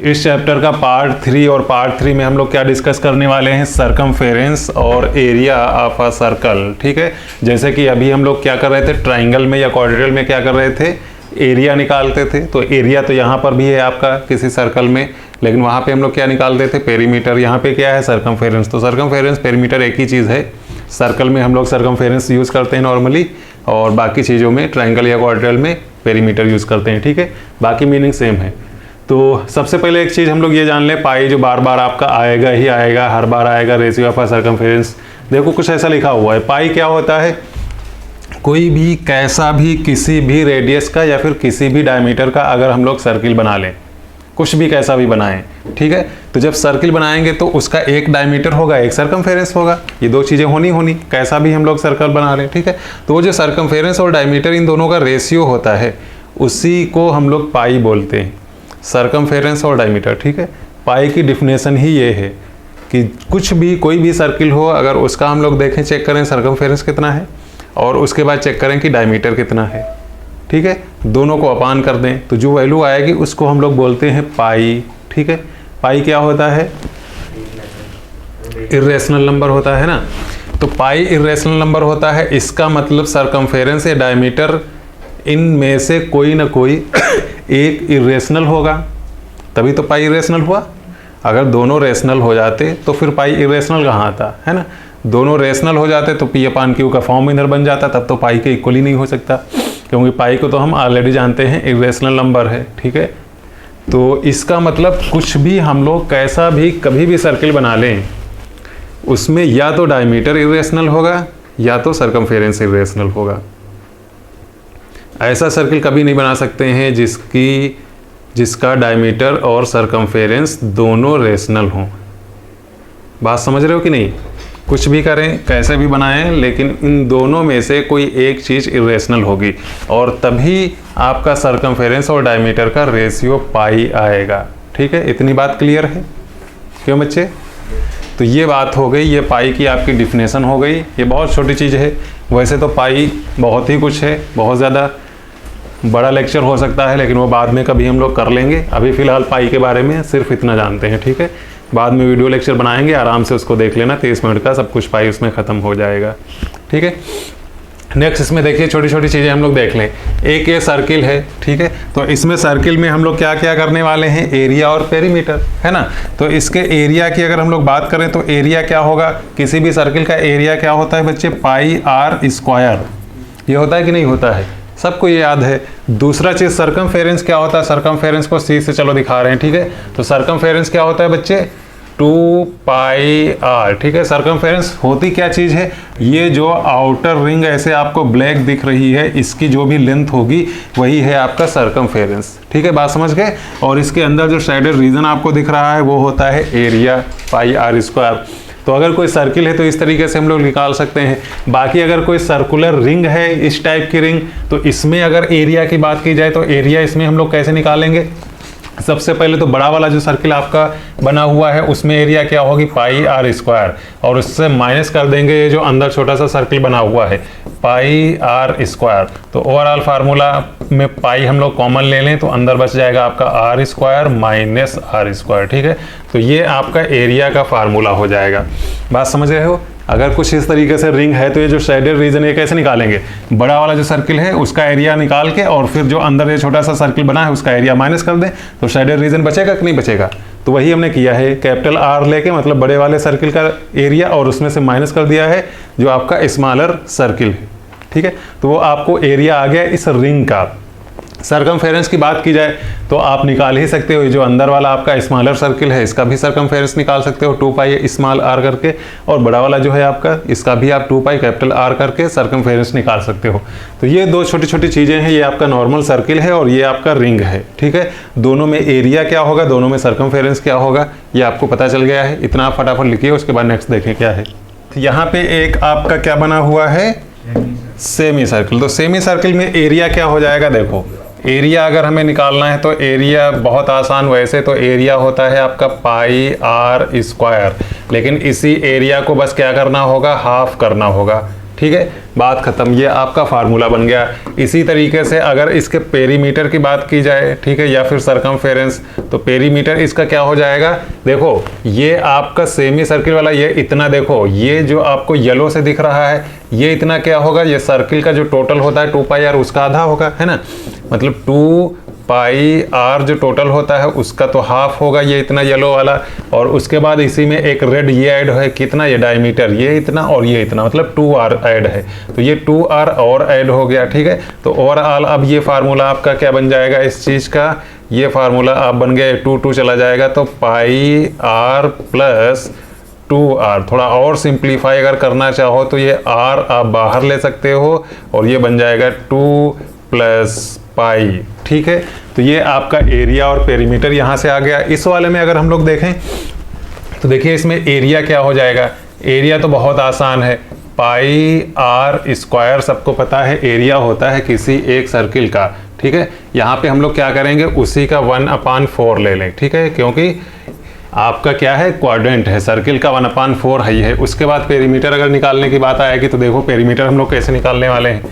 इस चैप्टर का पार्ट 3 और पार्ट 3 में हम लोग क्या डिस्कस करने वाले हैं, सरकमफेरेंस और एरिया ऑफ अ सर्कल। ठीक है, जैसे कि अभी हम लोग क्या कर रहे थे, ट्राइंगल में या क्वाड्रिलेटरल में क्या कर रहे थे, एरिया निकालते थे। तो एरिया तो यहाँ पर भी है आपका किसी सर्कल में, लेकिन वहाँ पे हम लोग क्या निकालते थे, पेरीमीटर। यहाँ पे क्या है, सरकमफेरेंस। तो सरकमफेरेंस पेरीमीटर एक ही चीज़ है। सर्कल में हम लोग सरकमफेरेंस यूज़ करते हैं नॉर्मली, और बाकी चीज़ों में ट्राइंगल या क्वाड्रिलेटरल में पेरीमीटर यूज़ करते हैं। ठीक है, बाकी मीनिंग सेम है। तो सबसे पहले एक चीज़ हम लोग ये जान लें, पाई जो बार बार आपका आएगा ही आएगा, हर बार आएगा, रेशियो ऑफ सरकमफेरेंस। देखो कुछ ऐसा लिखा हुआ है, पाई क्या होता है, कोई भी कैसा भी किसी भी रेडियस का या फिर किसी भी डायमीटर का अगर हम लोग सर्किल बना लें, कुछ भी कैसा भी बनाएं, ठीक है। तो जब सर्किल बनाएंगे तो उसका एक डायमीटर होगा, एक सरकमफेरेंस होगा, ये दो चीज़ें होनी कैसा भी हम लोग सर्कल बना रहे हैं। ठीक है, तो वो जो सरकमफेरेंस और डायमीटर इन दोनों का रेशियो होता है, उसी को हम लोग पाई बोलते हैं, सरकमफेरेंस और डायमीटर। ठीक है, पाई की डिफिनेशन ही ये है कि कुछ भी कोई भी सर्किल हो, अगर उसका हम लोग देखें, चेक करें सरकमफेरेंस कितना है, और उसके बाद चेक करें कि डायमीटर कितना है। ठीक है, दोनों को अपान कर दें तो जो वैल्यू आएगी उसको हम लोग बोलते हैं पाई। ठीक है, पाई क्या होता है, इर्रेशनल नंबर होता है ना। तो पाई इर्रेशनल नंबर होता है, इसका मतलब सरकमफेरेंस या डायमीटर इनमें से कोई ना कोई एक इर्रेशनल होगा, तभी तो पाई इर्रेशनल हुआ। अगर दोनों रेशनल हो जाते तो फिर पाई इर्रेशनल कहाँ आता है ना। दोनों रेशनल हो जाते तो पी अपान क्यू का फॉर्म इधर बन जाता, तब तो पाई के इक्वल ही नहीं हो सकता, क्योंकि पाई को तो हम ऑलरेडी जानते हैं इर्रेशनल नंबर है। ठीक है, तो इसका मतलब कुछ भी हम लोग कैसा भी कभी भी सर्किल बना लें, उसमें या तो डायमीटर इर्रेशनल होगा या तो सरकमफेरेंस इर्रेशनल होगा। ऐसा सर्किल कभी नहीं बना सकते हैं जिसका डायमीटर और सरकमफेरेंस दोनों रेशनल हों। बात समझ रहे हो कि नहीं, कुछ भी करें, कैसे भी बनाएं, लेकिन इन दोनों में से कोई एक चीज़ इर्रेशनल होगी, और तभी आपका सरकमफेरेंस और डायमीटर का रेशियो पाई आएगा। ठीक है, इतनी बात क्लियर है क्यों बच्चे? तो ये बात हो गई, ये पाई की आपकी डिफिनेशन हो गई। ये बहुत छोटी चीज़ है, वैसे तो पाई बहुत ही कुछ है, बहुत ज़्यादा बड़ा लेक्चर हो सकता है, लेकिन वो बाद में कभी हम लोग कर लेंगे। अभी फ़िलहाल पाई के बारे में सिर्फ इतना जानते हैं। ठीक है, बाद में वीडियो लेक्चर बनाएंगे, आराम से उसको देख लेना, 30 मिनट का सब कुछ पाई उसमें ख़त्म हो जाएगा। ठीक है, नेक्स्ट इसमें देखिए छोटी छोटी चीज़ें हम लोग देख लें। एक ये सर्किल है, ठीक है, तो इसमें सर्किल में हम लोग क्या क्या करने वाले हैं, एरिया और पेरीमीटर, है ना। तो इसके एरिया की अगर हम लोग बात करें तो एरिया क्या होगा, किसी भी सर्किल का एरिया क्या होता है बच्चे, पाई आर स्क्वायर। ये होता है कि नहीं होता है, सबको ये याद है। दूसरा चीज़ सरकमफेरेंस क्या होता है, सरकमफेरेंस को सी से चलो दिखा रहे हैं। ठीक है, तो सरकमफेरेंस क्या होता है बच्चे, 2 पाई आर। ठीक है, सरकमफेरेंस होती क्या चीज़ है, ये जो आउटर रिंग ऐसे आपको ब्लैक दिख रही है, इसकी जो भी लेंथ होगी वही है आपका सरकमफेरेंस। ठीक है, बात समझ गए। और इसके अंदर जो शेडेड रीजन आपको दिख रहा है वो होता है एरिया, पाई आर स्क्वायर। तो अगर कोई सर्किल है तो इस तरीके से हम लोग निकाल सकते हैं। बाकी अगर कोई सर्कुलर रिंग है, इस टाइप की रिंग, तो इसमें अगर एरिया की बात की जाए तो एरिया इसमें हम लोग कैसे निकालेंगे, सबसे पहले तो बड़ा वाला जो सर्किल आपका बना हुआ है उसमें एरिया क्या होगी, पाई आर स्क्वायर, और उससे माइनस कर देंगे ये जो अंदर छोटा सा सर्किल बना हुआ है, पाई आर स्क्वायर। तो ओवरऑल फार्मूला में पाई हम लोग कॉमन ले लें तो अंदर बच जाएगा आपका R square minus R square. ठीक है, तो ये आपका एरिया का फार्मूला हो जाएगा। बात समझ रहे हो। अगर कुछ इस तरीके से रिंग है तो ये जो शेडेड रीजन है कैसे निकालेंगे, बड़ा वाला जो सर्किल है उसका एरिया निकाल के, और फिर जो अंदर ये छोटा सा सर्किल बना है उसका एरिया माइनस कर दें, तो शेडेड रीजन बचेगा कि नहीं बचेगा। तो वही हमने किया है, कैपिटल आर लेके मतलब बड़े वाले सर्किल का एरिया, और उसमें से माइनस कर दिया है जो आपका स्मॉलर सर्किल है। ठीक है, तो वो आपको एरिया आ गया इस रिंग का। सरकमफेरेंस की बात की जाए तो आप निकाल ही सकते हो, जो अंदर वाला आपका स्मॉलर सर्किल है इसका भी सरकमफेरेंस निकाल सकते हो 2 पाई स्मॉल आर करके, और बड़ा वाला जो है आपका इसका भी आप 2 पाई कैपिटल आर करके सरकमफेरेंस निकाल सकते हो। तो ये दो छोटी छोटी चीज़ें हैं, ये आपका नॉर्मल सर्किल है और ये आपका रिंग है। ठीक है, दोनों में एरिया क्या होगा, दोनों में सरकमफेरेंस क्या होगा, ये आपको पता चल गया है। इतना आप फटाफट लिखिए, उसके बाद नेक्स्ट देखें क्या है। यहाँ पे एक आपका क्या बना हुआ है, सेमी सर्किल। तो सेमी सर्किल में एरिया क्या हो जाएगा, देखो एरिया अगर हमें निकालना है तो एरिया बहुत आसान, वैसे तो एरिया होता है आपका पाई आर स्क्वायर, लेकिन इसी एरिया को बस क्या करना होगा, हाफ करना होगा। ठीक है, बात खत्म। ये आपका फार्मूला बन गया। इसी तरीके से अगर इसके पेरीमीटर की बात की जाए, ठीक है, या फिर सरकमफेरेंस, तो पेरीमीटर इसका क्या हो जाएगा, देखो ये आपका सेमी सर्किल वाला ये इतना, देखो ये जो आपको येलो से दिख रहा है ये इतना क्या होगा, ये सर्किल का जो टोटल होता है 2 पाई आर उसका आधा होगा, है ना, मतलब 2 पाई आर जो टोटल होता है उसका तो हाफ होगा ये इतना येलो वाला। और उसके बाद इसी में एक रेड ये ऐड है, कितना, ये डायमीटर ये इतना और ये इतना, मतलब 2r ऐड है, तो ये 2r और ऐड हो गया, ठीक है। तो ओवरऑल अब ये फार्मूला आपका क्या बन जाएगा इस चीज़ का, ये फार्मूला आप बन गया 2 चला जाएगा, तो पाई आर प्लस 2r। थोड़ा और सिंप्लीफाई अगर करना चाहो तो ये r आप बाहर ले सकते हो और ये बन जाएगा 2 प्लस पाई, ठीक है। तो ये आपका एरिया और पेरीमीटर यहाँ से आ गया। इस वाले में अगर हम लोग देखें तो देखिए इसमें एरिया क्या हो जाएगा, एरिया तो बहुत आसान है, पाई आर स्क्वायर सबको पता है एरिया होता है किसी एक सर्किल का, ठीक है। यहाँ पे हम लोग क्या करेंगे, उसी का 1/4 ले लें, ठीक है, क्योंकि आपका क्या है, क्वाड्रेंट है, सर्किल का 1/4 ही है। उसके बाद पेरीमीटर अगर निकालने की बात आएगी तो देखो पेरीमीटर हम लोग कैसे निकालने वाले हैं,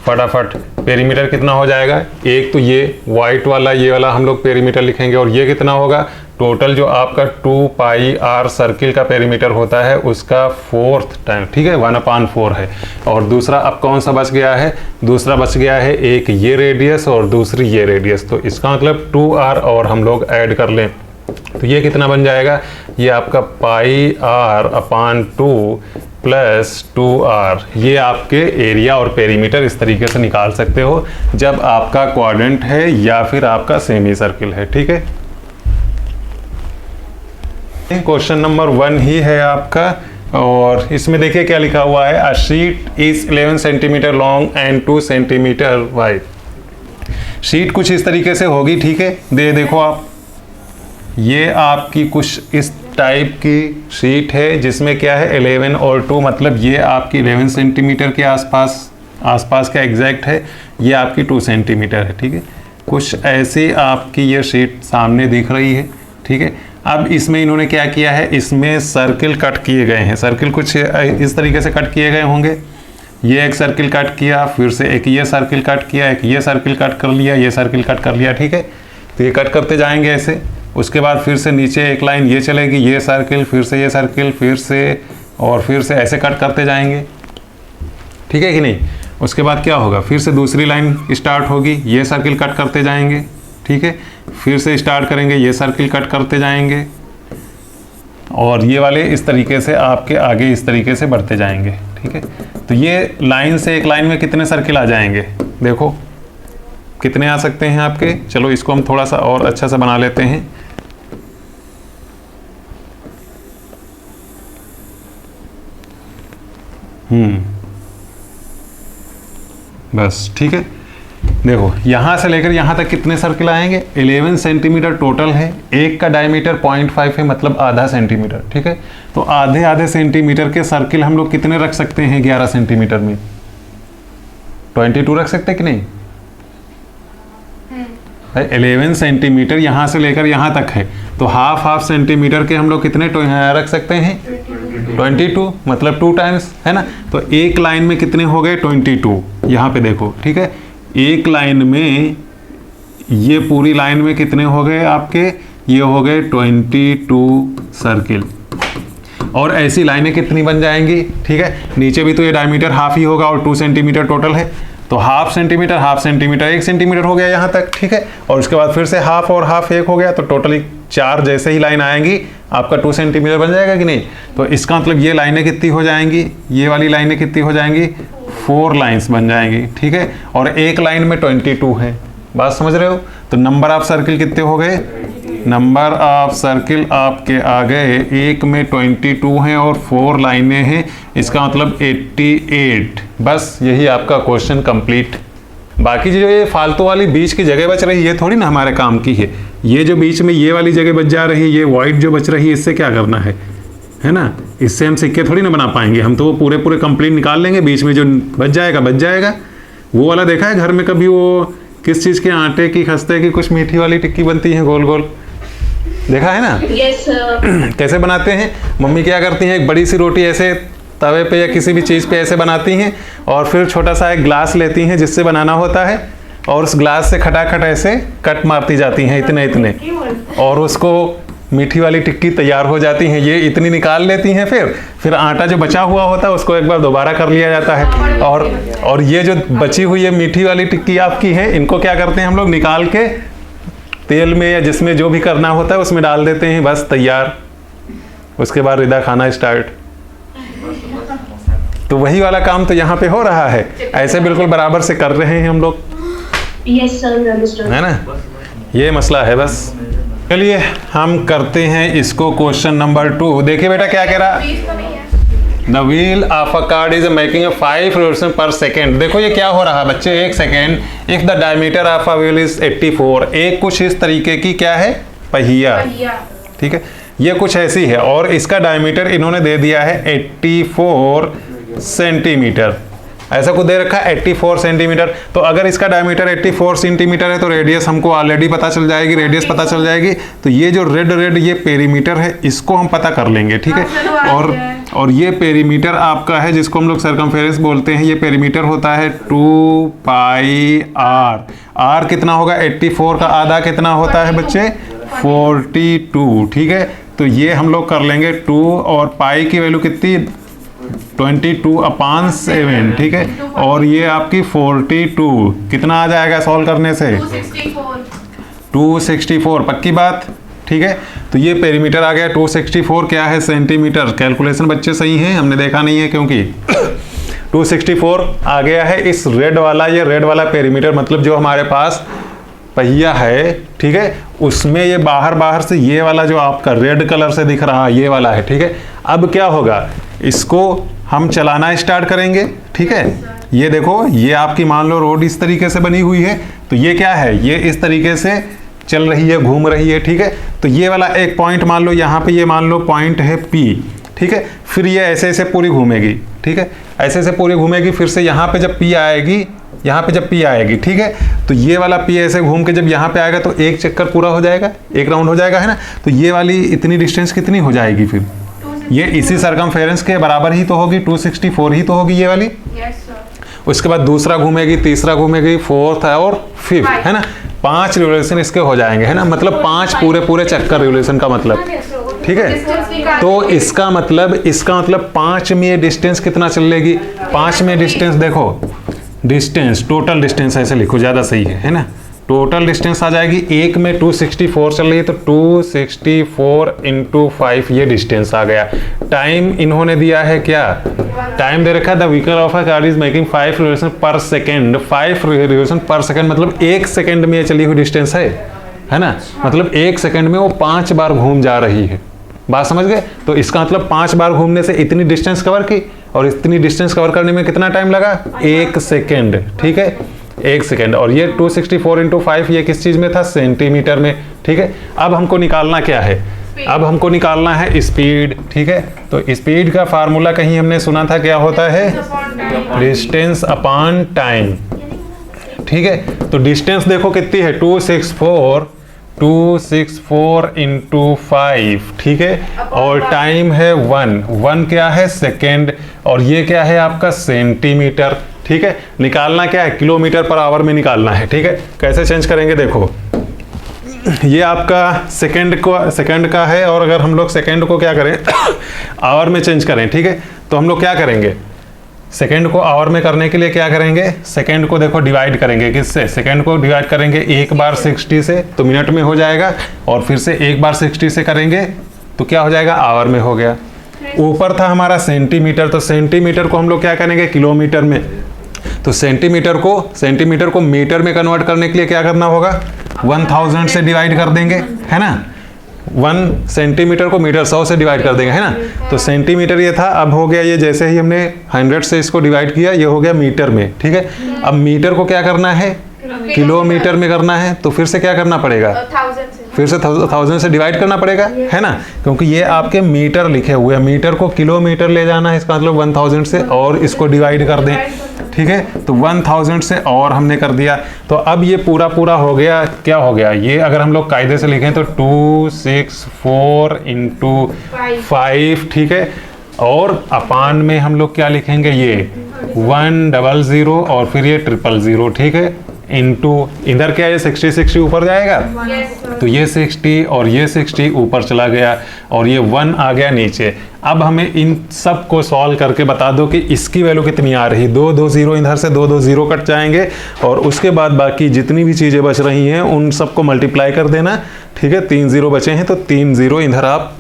फटाफट। पेरीमीटर कितना हो जाएगा, एक तो ये वाइट वाला ये वाला हम लोग पेरीमीटर लिखेंगे, और ये कितना होगा, टोटल जो आपका 2 पाई आर सर्किल का पेरीमीटर होता है उसका 4th टाइम, ठीक है, 1/4 है। और दूसरा अब कौन सा बच गया है, दूसरा बच गया है एक ये रेडियस और दूसरी ये रेडियस, तो इसका मतलब 2r और हम लोग ऐड कर लें तो ये कितना बन जाएगा, ये आपका पाई r/2 प्लस 2r। ये आपके एरिया और पेरीमीटर इस तरीके से निकाल सकते हो जब आपका क्वाड्रेंट है या फिर आपका सेमी सर्किल है, ठीक है। क्वेश्चन नंबर 1 ही है आपका, और इसमें देखिए क्या लिखा हुआ है, a sheet is 11 centimetre long and 2 centimetre wide. Sheet कुछ इस तरीके से होगी, ठीक है, देखो आप, ये आपकी कुछ इस टाइप की शीट है जिसमें क्या है 11 और 2, मतलब ये आपकी 11 सेंटीमीटर के आसपास का एग्जैक्ट है, ये आपकी 2 सेंटीमीटर है, ठीक है। कुछ ऐसी आपकी ये शीट सामने दिख रही है, ठीक है। अब इसमें इन्होंने क्या किया है, इसमें सर्किल कट किए गए हैं, सर्किल कुछ इस तरीके से कट किए गए होंगे, ये एक सर्किल कट किया, फिर से एक ये सर्किल कट किया, एक ये सर्किल कट कर लिया, ये सर्किल कट कर लिया, ठीक है। तो ये कट करते जाएंगे ऐसे, उसके बाद फिर से नीचे एक लाइन ये चलेगी, ये सर्किल, फिर से ये सर्किल, फिर से और फिर से ऐसे कट करते जाएंगे, ठीक है कि नहीं। उसके बाद क्या होगा, फिर से दूसरी लाइन स्टार्ट होगी, ये सर्किल कट करते जाएंगे, ठीक है, फिर से स्टार्ट करेंगे, ये सर्किल कट करते जाएंगे, और ये वाले इस तरीके से आपके आगे इस तरीके से बढ़ते जाएंगे, ठीक है। तो ये लाइन से एक लाइन में कितने सर्किल आ जाएंगे, देखो कितने आ सकते हैं आपके। चलो इसको हम थोड़ा सा और अच्छा सा बना लेते हैं, बस, ठीक है। देखो यहाँ से लेकर यहाँ तक कितने सर्किल आएंगे, 11 सेंटीमीटर टोटल है, एक का डायमीटर 0.5 है, मतलब आधा सेंटीमीटर, ठीक है। तो आधे सेंटीमीटर के सर्किल हम लोग कितने रख सकते हैं 11 सेंटीमीटर में, 22 रख सकते हैं कि नहीं। 11 सेंटीमीटर यहाँ से लेकर यहाँ तक है, तो हाफ सेंटीमीटर के हम लोग कितने रख सकते हैं, 22, मतलब 2 टाइम्स, है ना। तो एक लाइन में कितने हो गए 22, यहाँ पे देखो, ठीक है। एक लाइन में, ये पूरी लाइन में कितने हो गए आपके, ये हो गए 22 सर्किल, और ऐसी लाइनें कितनी बन जाएंगी, ठीक है। नीचे भी तो ये डायमीटर हाफ ही होगा और 2 सेंटीमीटर टोटल है, तो हाफ सेंटीमीटर 1 सेंटीमीटर हो गया यहाँ तक, ठीक है। और उसके बाद फिर से हाफ और हाफ 1 हो गया, तो टोटली 4 जैसे ही लाइन आएंगी आपका 2 सेंटीमीटर बन जाएगा कि नहीं। तो इसका मतलब ये लाइनें कितनी हो जाएंगी, ये वाली लाइनें कितनी हो जाएंगी, 4 लाइन्स बन जाएंगी, ठीक है। और एक लाइन में 22 है, बात समझ रहे हो। तो नंबर ऑफ सर्किल कितने हो गए, नंबर ऑफ सर्किल आपके आ गए, एक में 22 हैं और 4 लाइनें हैं, इसका मतलब 88। बस यही आपका क्वेश्चन कंप्लीट। बाकी जो ये फालतू वाली बीच की जगह बच रही है, ये थोड़ी ना हमारे काम की है। ये जो बीच में ये वाली जगह बच जा रही है, ये वाइट जो बच रही है, इससे क्या करना है ना। इससे हम सिक्के थोड़ी ना बना पाएंगे, हम तो वो पूरे कंप्लीट निकाल लेंगे, बीच में जो बच जाएगा। वो वाला देखा है घर में कभी, वो किस चीज़ के, आटे की, खस्ते की, कुछ मीठी वाली टिक्की बनती है गोल गोल, देखा है ना। yes, कैसे बनाते हैं, मम्मी क्या करती हैं, एक बड़ी सी रोटी ऐसे तवे पे या किसी भी चीज़ पे ऐसे बनाती हैं और फिर छोटा सा एक ग्लास लेती हैं जिससे बनाना होता है और उस ग्लास से खटाखट ऐसे कट मारती जाती हैं इतने इतने, और उसको मीठी वाली टिक्की तैयार हो जाती हैं। ये इतनी निकाल लेती हैं, फिर आटा जो बचा हुआ होता है उसको एक बार दोबारा कर लिया जाता है। और ये जो बची हुई है मीठी वाली टिक्की आपकी है, इनको क्या करते हैं हम लोग, निकाल के तेल में या जिसमें जो भी करना होता है उसमें डाल देते हैं, बस तैयार। उसके बाद रिदा खाना स्टार्ट। तो वही वाला काम तो यहाँ पे हो रहा है, ऐसे बिल्कुल बराबर से कर रहे हैं हम लोग। यस सर, है ना, ये मसला है बस। चलिए हम करते हैं इसको क्वेश्चन नंबर 2। देखिए बेटा क्या कह रहा, the wheel of a card is making a 5 revolution per second। देखो ये क्या हो रहा है बच्चे, एक second. If the diameter of a wheel is 84, एक कुछ इस तरीके की क्या है, पहिया, ठीक है, ये कुछ ऐसी है और इसका डायमीटर इन्होंने दे दिया है 84 सेंटीमीटर, ऐसा कुछ दे रखा है 84 सेंटीमीटर। तो अगर इसका डायमीटर 84 सेंटीमीटर है तो रेडियस हमको ऑलरेडी पता चल जाएगी, रेडियस पता चल जाएगी। तो ये जो रेड ये पेरीमीटर है इसको हम पता कर लेंगे, ठीक है। और ये पेरीमीटर आपका है जिसको हम लोग सर्कमफेरेंस बोलते हैं, ये पेरीमीटर होता है 2 पाई आर। आर कितना होगा, 84 का आधा कितना होता है बच्चे, 42, ठीक है। तो ये हम लोग कर लेंगे 2 और पाई की वैल्यू कितनी, 22/7, ठीक है। और ये आपकी 42 कितना आ जाएगा सॉल्व करने से, 264, पक्की बात, ठीक है। तो ये पेरीमीटर आ गया 264, क्या है सेंटीमीटर। कैलकुलेशन बच्चे सही हैं, हमने देखा नहीं है क्योंकि 264 आ गया है। इस रेड वाला, ये रेड वाला पेरीमीटर मतलब जो हमारे पास पहिया है, ठीक है, उसमें ये बाहर से ये वाला जो आपका रेड कलर से दिख रहा है ये वाला है, ठीक है। अब क्या होगा, इसको हम चलाना स्टार्ट करेंगे, ठीक है। ये देखो, ये आपकी मान लो रोड इस तरीके से बनी हुई है, तो ये क्या है, ये इस तरीके से चल रही है, घूम रही है, ठीक है। तो ये वाला एक पॉइंट मान लो यहाँ पे, ये मान लो पॉइंट है P, ठीक है। फिर ये ऐसे ऐसे पूरी घूमेगी, ठीक है, ऐसे ऐसे पूरी घूमेगी। फिर से यहाँ पे जब P आएगी, यहाँ पे जब P आएगी, ठीक है, तो ये वाला P ऐसे घूम के जब यहाँ पे आएगा तो एक चक्कर पूरा हो जाएगा, एक राउंड हो जाएगा, है ना। तो ये वाली इतनी डिस्टेंस कितनी हो जाएगी, फिर ये इसी सर्कमफेरेंस के बराबर ही तो होगी, 264 ही तो होगी ये वाली। उसके बाद दूसरा घूमेगी, तीसरा घूमेगी, फोर्थ और फिफ्थ, है ना। 5 रिवोल्यूशन इसके हो जाएंगे, है ना, मतलब 5 पूरे चक्कर रिवोल्यूशन का मतलब, ठीक है। तो इसका मतलब 5 में डिस्टेंस कितना चलेगी, 5 में डिस्टेंस देखो, डिस्टेंस टोटल डिस्टेंस ऐसे लिखो, ज़्यादा सही है ना। टोटल डिस्टेंस आ जाएगी, एक में 264 चल रही है तो 264 × 5 ये डिस्टेंस आ गया। टाइम इन्होंने दिया है क्या, टाइम दे रखा है, the vehicle of a car is making 5 revolution per second. 5 revolution per second मतलब 1 सेकेंड में ये चली हुई डिस्टेंस है ना, मतलब 1 सेकेंड में वो 5 बार घूम जा रही है। बात समझ गए। तो इसका मतलब 5 बार घूमने से इतनी डिस्टेंस कवर की, और इतनी डिस्टेंस कवर करने में कितना टाइम लगा, 1 सेकेंड, ठीक है, 1 सेकेंड। और ये 264 × 5 ये किस चीज में था, सेंटीमीटर में, ठीक है। अब हमको निकालना क्या है, अब हमको निकालना है स्पीड, ठीक है। तो स्पीड का फार्मूला कहीं हमने सुना था, क्या होता है, डिस्टेंस अपॉन टाइम, ठीक है। तो डिस्टेंस देखो कितनी है, 264 × 5, ठीक है। और टाइम है 1 क्या है, सेकेंड, और ये क्या है आपका सेंटीमीटर, ठीक है। निकालना क्या है, किलोमीटर पर आवर में निकालना है, ठीक है। कैसे चेंज करेंगे, देखो ये आपका सेकंड का है, और अगर हम लोग सेकंड को क्या करें आवर में चेंज करें, ठीक है, तो हम लोग क्या करेंगे, सेकंड को आवर में करने के लिए क्या करेंगे, सेकंड को देखो डिवाइड करेंगे, किससे, सेकंड को डिवाइड करेंगे एक बार 60 से तो मिनट में हो जाएगा, और फिर से एक बार 60 से करेंगे तो क्या हो जाएगा, आवर में हो गया। ऊपर था हमारा सेंटीमीटर, तो सेंटीमीटर को हम लोग क्या करेंगे, किलोमीटर में। तो सेंटीमीटर को मीटर में कन्वर्ट करने के लिए क्या करना होगा, 1000 से डिवाइड कर देंगे, है ना। 1 सेंटीमीटर को मीटर 100 से डिवाइड कर देंगे, है ना। तो सेंटीमीटर ये था, अब हो गया ये, जैसे ही हमने 100 से इसको डिवाइड किया ये हो गया मीटर में, ठीक है। अब मीटर को क्या करना है, किलोमीटर में करना है, तो फिर से क्या करना पड़ेगा, फिर से 1000 से डिवाइड करना पड़ेगा, है ना, क्योंकि ये आपके मीटर लिखे हुए हैं। मीटर को किलोमीटर ले जाना है, इसका मतलब 1000 से और इसको डिवाइड कर दें, ठीक है। तो 1000 से और हमने कर दिया। तो अब ये पूरा हो गया, क्या हो गया, ये अगर हम लोग कायदे से लिखें तो 264 × 5, ठीक है। और अपान में हम लोग क्या लिखेंगे, ये 100 और फिर ये 000, ठीक है, इनटू इधर क्या है 60 ऊपर जाएगा, तो ये 60 और ये 60 ऊपर चला गया और ये 1 आ गया नीचे। अब हमें इन सब को सॉल्व करके बता दो कि इसकी वैल्यू कितनी आ रही। 2 2 0 इधर से 2 2 0 कट जाएंगे और उसके बाद बाकी जितनी भी चीज़ें बच रही हैं उन सबको मल्टीप्लाई कर देना, ठीक है। 3 0 बचे हैं तो 3 0 इधर आप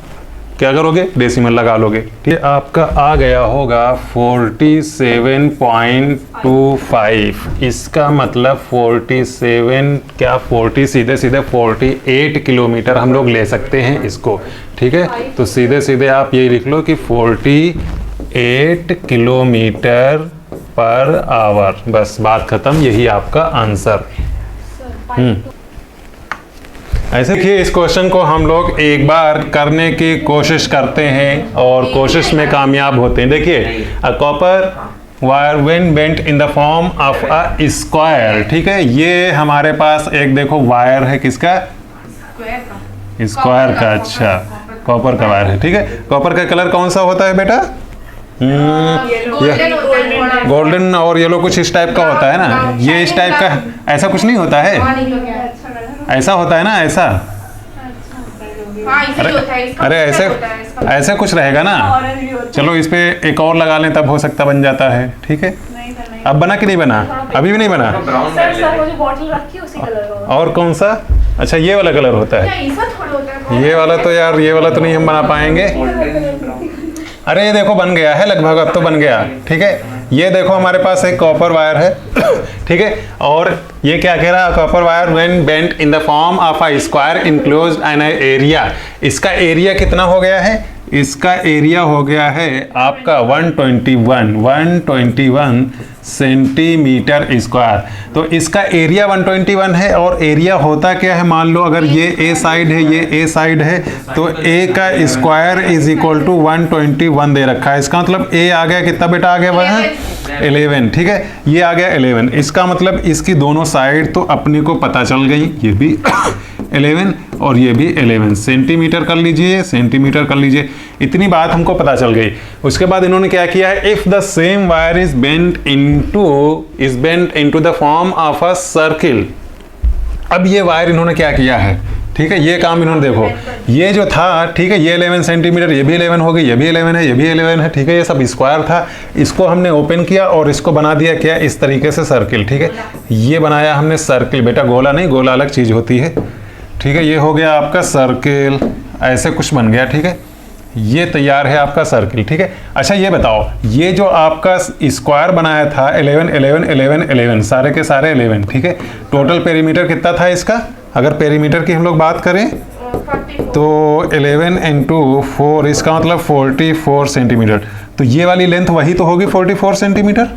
क्या करोगे, डेसिमल लगा लोगे, ठीक है। आपका आ गया होगा 47.25। इसका मतलब 47 क्या 40 सीधे सीधे 48 किलोमीटर हम लोग ले सकते हैं इसको, ठीक है। तो सीधे सीधे आप ये लिख लो कि 48 किलोमीटर पर आवर, बस बात खत्म, यही आपका आंसर। ऐसे देखिए इस क्वेश्चन को हम लोग एक बार करने की कोशिश करते हैं और कोशिश में कामयाब होते हैं। देखिए a copper wire when bent in the form of a square, ठीक है। ये हमारे पास एक देखो वायर है, किसका, स्क्वायर का, अच्छा कॉपर का वायर है, ठीक है। कॉपर का कलर कौन सा होता है बेटा, गोल्डन और येलो कुछ इस टाइप का होता है ना, ये इस टाइप का, ऐसा कुछ नहीं होता है, ऐसा होता है ना, ऐसा, अरे ऐसे ऐसे कुछ रहेगा ना। चलो इस पे एक और लगा लें तब हो सकता बन जाता है, ठीक है। अब बना कि नहीं बना, अभी भी नहीं बना, और कौन सा, अच्छा ये वाला कलर होता है, ये वाला तो यार ये वाला तो नहीं हम बना पाएंगे। अरे ये देखो बन गया है लगभग, अब तो बन गया, ठीक है। ये देखो हमारे पास एक कॉपर वायर है, ठीक है, और ये क्या कह रहा है, copper wire when bent in the form of a square enclosed an area. इसका एरिया कितना हो गया है, इसका एरिया हो गया है आपका 121 सेंटीमीटर स्क्वायर। तो इसका एरिया 121 है और एरिया होता क्या है, मान लो अगर ये ए साइड है, ये ए साइड है, तो ए का स्क्वायर इज इक्वल टू 121 दे रखा है। इसका मतलब ए आ गया कितना बेटा, आ गया वह 11, ठीक है, ये आ गया 11। इसका मतलब इसकी दोनों साइड तो अपने को पता चल गई, ये भी 11 और ये भी 11 सेंटीमीटर कर लीजिए, सेंटीमीटर कर लीजिए, इतनी बात हमको पता चल गई। उसके बाद इन्होंने क्या किया है, if the same wire is bent into the form of a circle. अब ये वायर इन्होंने क्या किया है, ठीक है, ये काम इन्होंने देखो, ये जो था, ठीक है, ये 11 सेंटीमीटर, ये भी 11 हो गई, ये भी 11 है, ये भी 11 है, ठीक है, ये सब स्क्वायर था, इसको हमने ओपन किया और इसको बना दिया क्या, इस तरीके से सर्किल, ठीक है। ये बनाया हमने सर्किल, बेटा गोला नहीं, गोला अलग चीज होती है, ठीक है। ये हो गया आपका सर्किल, ऐसे कुछ बन गया, ठीक है, ये तैयार है आपका सर्किल, ठीक है। अच्छा ये बताओ, ये जो आपका स्क्वायर बनाया था 11 11 11 11 सारे के सारे 11, ठीक है, टोटल पेरीमीटर कितना था इसका, अगर पेरीमीटर की हम लोग बात करें तो 11 इंटू 4, इसका मतलब 44 सेंटीमीटर। तो ये वाली लेंथ वही तो होगी 44 सेंटीमीटर,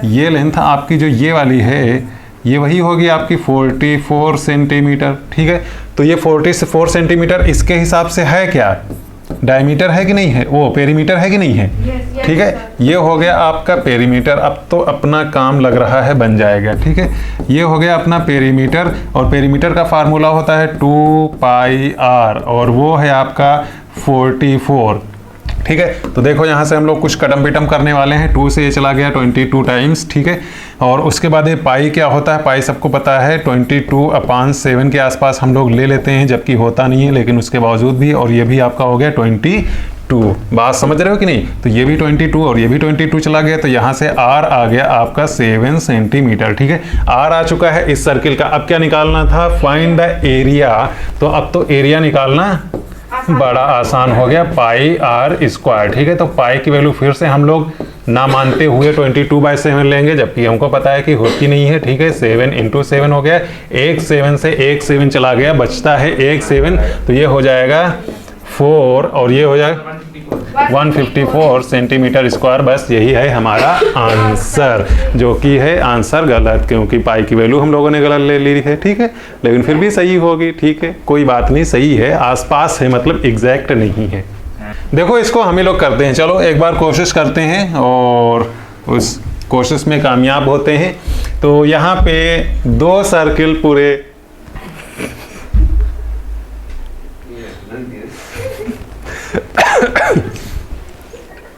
ये लेंथ आपकी जो ये वाली है ये वही होगी आपकी 44 सेंटीमीटर, ठीक है। तो ये 44 सेंटीमीटर इसके हिसाब से है क्या, डायमीटर है कि नहीं है, वो पेरीमीटर है कि नहीं है, ठीक है। ये हो गया आपका पेरीमीटर, अब तो अपना काम लग रहा है बन जाएगा, ठीक है। ये हो गया अपना पेरीमीटर और पेरीमीटर का फार्मूला होता है 2πr और वो है आपका 44, ठीक है। तो देखो यहाँ से हम लोग कुछ कटम पिटम करने वाले हैं, 2 से ये चला गया 22 टाइम्स, ठीक है। और उसके बाद ये पाई क्या होता है, पाई सबको पता है 22/7 के आसपास हम लोग ले लेते हैं, जबकि होता नहीं है लेकिन उसके बावजूद भी, और ये भी आपका हो गया 22, बात समझ रहे हो कि नहीं। तो ये भी 22 और ये भी 22 चला गया, तो यहाँ से आर आ गया आपका 7 सेंटीमीटर, ठीक है। आर आ चुका है इस सर्किल का। अब क्या निकालना था, फाइंड द एरिया। तो अब तो एरिया निकालना बड़ा आसान हो गया, पाई आर स्क्वायर, ठीक है। तो पाई की वैल्यू फिर से हम लोग ना मानते हुए 22/7 लेंगे, जबकि हमको पता है कि होती नहीं है, ठीक है। 7 इंटू 7 हो गया, एक 7 से एक 7 चला गया, बचता है एक 7, तो ये हो जाएगा 4 और ये हो जाएगा 154 सेंटीमीटर स्क्वायर। बस यही है हमारा आंसर, जो कि है आंसर गलत, क्योंकि पाई की वैल्यू हम लोगों ने गलत ले ली है, ठीक है। लेकिन फिर भी सही होगी, ठीक है, कोई बात नहीं, सही है, आसपास है, मतलब एग्जैक्ट नहीं है। देखो इसको हम ही लोग करते हैं, चलो एक बार कोशिश करते हैं और उस कोशिश में कामयाब होते हैं। तो यहाँ पे 2 सर्किल पूरे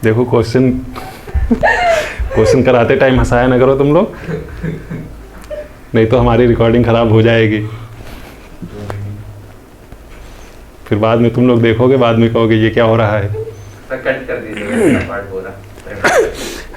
देखो क्वेश्चन कराते टाइम हंसाया ना करो तुम लोग, नहीं तो हमारी रिकॉर्डिंग खराब हो जाएगी। फिर बाद में तुम लोग देखोगे, बाद में कहोगे ये क्या हो रहा है। कट कर दीजिएगा पार्ट पूरा।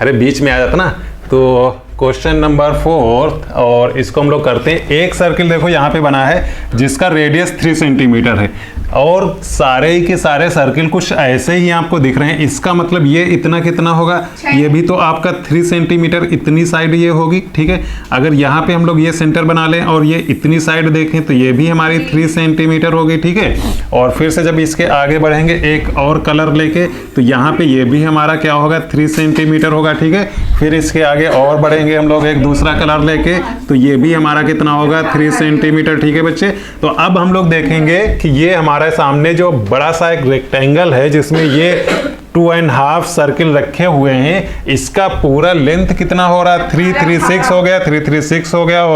अरे बीच में आ जाता ना। तो क्वेश्चन नंबर 4 और इसको हम लोग करते हैं। एक सर्किल देखो यहाँ पे बना है जिसका रेडियस 3 सेंटीमीटर है और सारे के सारे सर्किल कुछ ऐसे ही आपको दिख रहे हैं। इसका मतलब ये इतना कितना होगा, ये भी तो आपका 3 सेंटीमीटर इतनी साइड ये होगी, ठीक है। अगर यहाँ पे हम लोग ये सेंटर बना लें और ये इतनी साइड देखें तो ये भी हमारी 3 सेंटीमीटर होगी, ठीक है। और फिर से जब इसके आगे बढ़ेंगे एक और कलर लेके तो यहाँ पे ये भी हमारा क्या होगा, 3 सेंटीमीटर होगा, ठीक है। फिर इसके आगे और बढ़ेंगे हम लोग एक दूसरा कलर लेके तो ये भी हमारा कितना होगा, 3 सेंटीमीटर, ठीक है बच्चे। तो अब हम लोग देखेंगे कि ये हमारे सामने जो बड़ा सा एक रेक्टेंगल है जिसमें ये 2.5 सर्किल रखे हुए हैं, इसका पूरा लेंथ कितना हो रहा है, 336 हो गया, 336 हो गया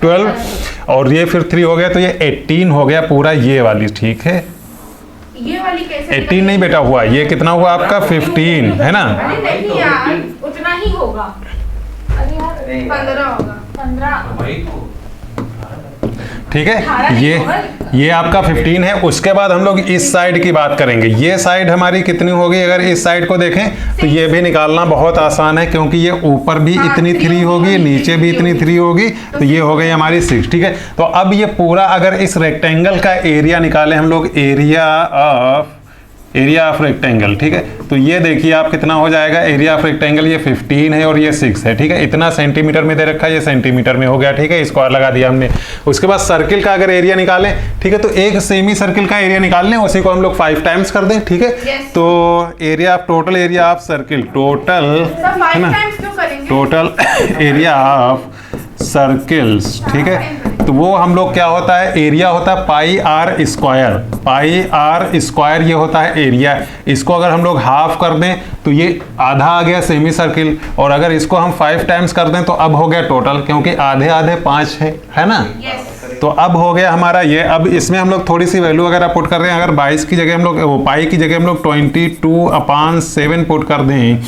12 और ये फिर 3 हो गया तो ये 18 हो गया पूरा ये वाली, ठीक है। ये वाली कैसे 18 नहीं बेटा हुआ, ये कितना हुआ आपका 15 है ना। अरे नहीं यार उतना ही होगा। अरे यार 15 होगा, 15 ठीक है। ये आपका 15 है। उसके बाद हम लोग इस साइड की बात करेंगे। ये साइड हमारी कितनी होगी, अगर इस साइड को देखें तो ये भी निकालना बहुत आसान है क्योंकि ये ऊपर भी इतनी 3 होगी, नीचे भी इतनी 3 होगी, तो ये हो गई हमारी 6, ठीक है। तो अब ये पूरा अगर इस रेक्टेंगल का एरिया निकालें हम लोग, एरिया ऑफ रेक्टेंगल, ठीक है। तो ये देखिए आप कितना हो जाएगा, एरिया ऑफ रेक्टेंगल ये 15 है और ये 6 है, ठीक है। इतना सेंटीमीटर में दे रखा है, ये सेंटीमीटर में हो गया, ठीक है। स्क्वायर लगा दिया हमने। उसके बाद सर्किल का अगर एरिया निकालें, ठीक है, तो एक सेमी सर्किल का एरिया निकाल लें, उसी को हम लोग 5 टाइम्स कर दें, ठीक है। तो area of total area of circle, total है ना, टोटल एरिया ऑफ सर्किल्स, ठीक है। तो वो हम लोग क्या होता है, एरिया होता है पाई आर स्क्वायर, ये होता है एरिया। इसको अगर हम लोग हाफ कर दें तो ये आधा आ गया सेमी सर्किल, और अगर इसको हम 5 टाइम्स कर दें तो अब हो गया टोटल, क्योंकि आधे आधे 5 है ना। तो अब हो गया हमारा ये। अब इसमें हम लोग थोड़ी सी वैल्यू अगर पुट कर रहे हैं, अगर 22 की जगह हम लोग, वो पाई की जगह हम लोग 22/7 पुट कर दें,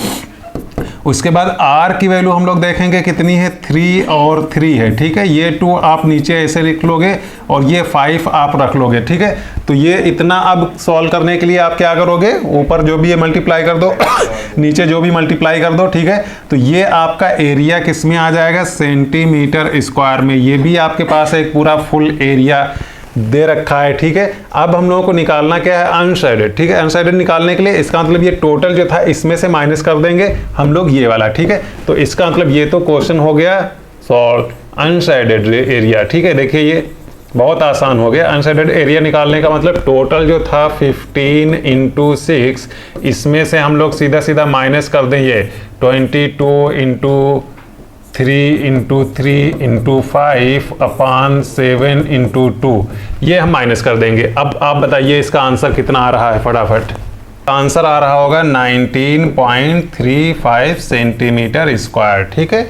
उसके बाद R की वैल्यू हम लोग देखेंगे कितनी है, 3 और 3 है, ठीक है। ये 2 आप नीचे ऐसे लिख लोगे और ये 5 आप रख लोगे, ठीक है। तो ये इतना अब सॉल्व करने के लिए आप क्या करोगे, ऊपर जो भी है मल्टीप्लाई कर दो नीचे जो भी मल्टीप्लाई कर दो, ठीक है। तो ये आपका एरिया किस में आ जाएगा, सेंटीमीटर स्क्वायर में। ये भी आपके पास एक पूरा फुल एरिया दे रखा है, ठीक है। अब हम लोगों को निकालना क्या है, अनशेडेड, ठीक है। अनशेडेड निकालने के लिए इसका मतलब ये टोटल जो था इसमें से माइनस कर देंगे हम लोग ये वाला, ठीक है। तो इसका मतलब ये तो क्वेश्चन हो गया सॉल्व, अनशेडेड एरिया, ठीक है। देखिए ये बहुत आसान हो गया। अनशेडेड एरिया निकालने का मतलब टोटल जो था 15 × 6, इसमें से हम लोग सीधा सीधा माइनस कर दें ये 22 × 3 × 3 × 5/7 × 2, ये हम माइनस कर देंगे। अब आप बताइए इसका आंसर कितना आ रहा है, फटाफट। आंसर आ रहा होगा 19.35 सेंटीमीटर स्क्वायर, ठीक है।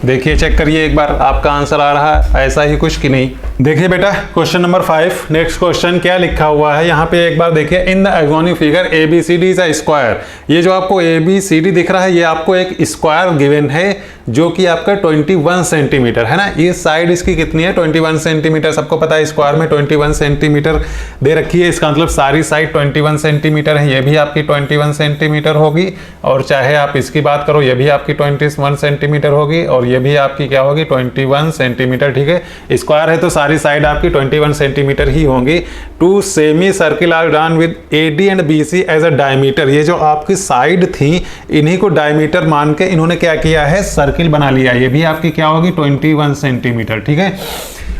देखिए चेक करिए एक बार आपका आंसर आ रहा है ऐसा ही कुछ कि नहीं। देखिए बेटा क्वेश्चन नंबर 5, नेक्स्ट क्वेश्चन क्या लिखा हुआ है यहाँ पे एक बार देखिए। In the axonic figure ABCD is a square, ये जो आपको ABCD दिख रहा है ये आपको एक स्क्वायर गिवन है जो कि आपका 21 सेंटीमीटर है ना। ये साइड इसकी कितनी है, 21 सेंटीमीटर। सबको पता है स्क्वायर में 21 सेंटीमीटर दे रखी है, इसका मतलब सारी साइड 21 सेंटीमीटर है। ये भी आपकी 21 सेंटीमीटर होगी, और चाहे आप इसकी बात करो ये भी आपकी 21 सेंटीमीटर होगी, और ये भी आपकी क्या होगी 21 सेंटीमीटर, ठीक है। स्क्वायर है तो सारी साइड आपकी 21 सेंटीमीटर ही होंगी। 2 semicircle are drawn with AD and BC as a diameter. ये जो आपकी साइड थी इन्हीं को डायमीटर मान के इन्होंने क्या किया है, सर्किल बना लिया। ये भी आपकी क्या होगी 21 सेंटीमीटर, ठीक है।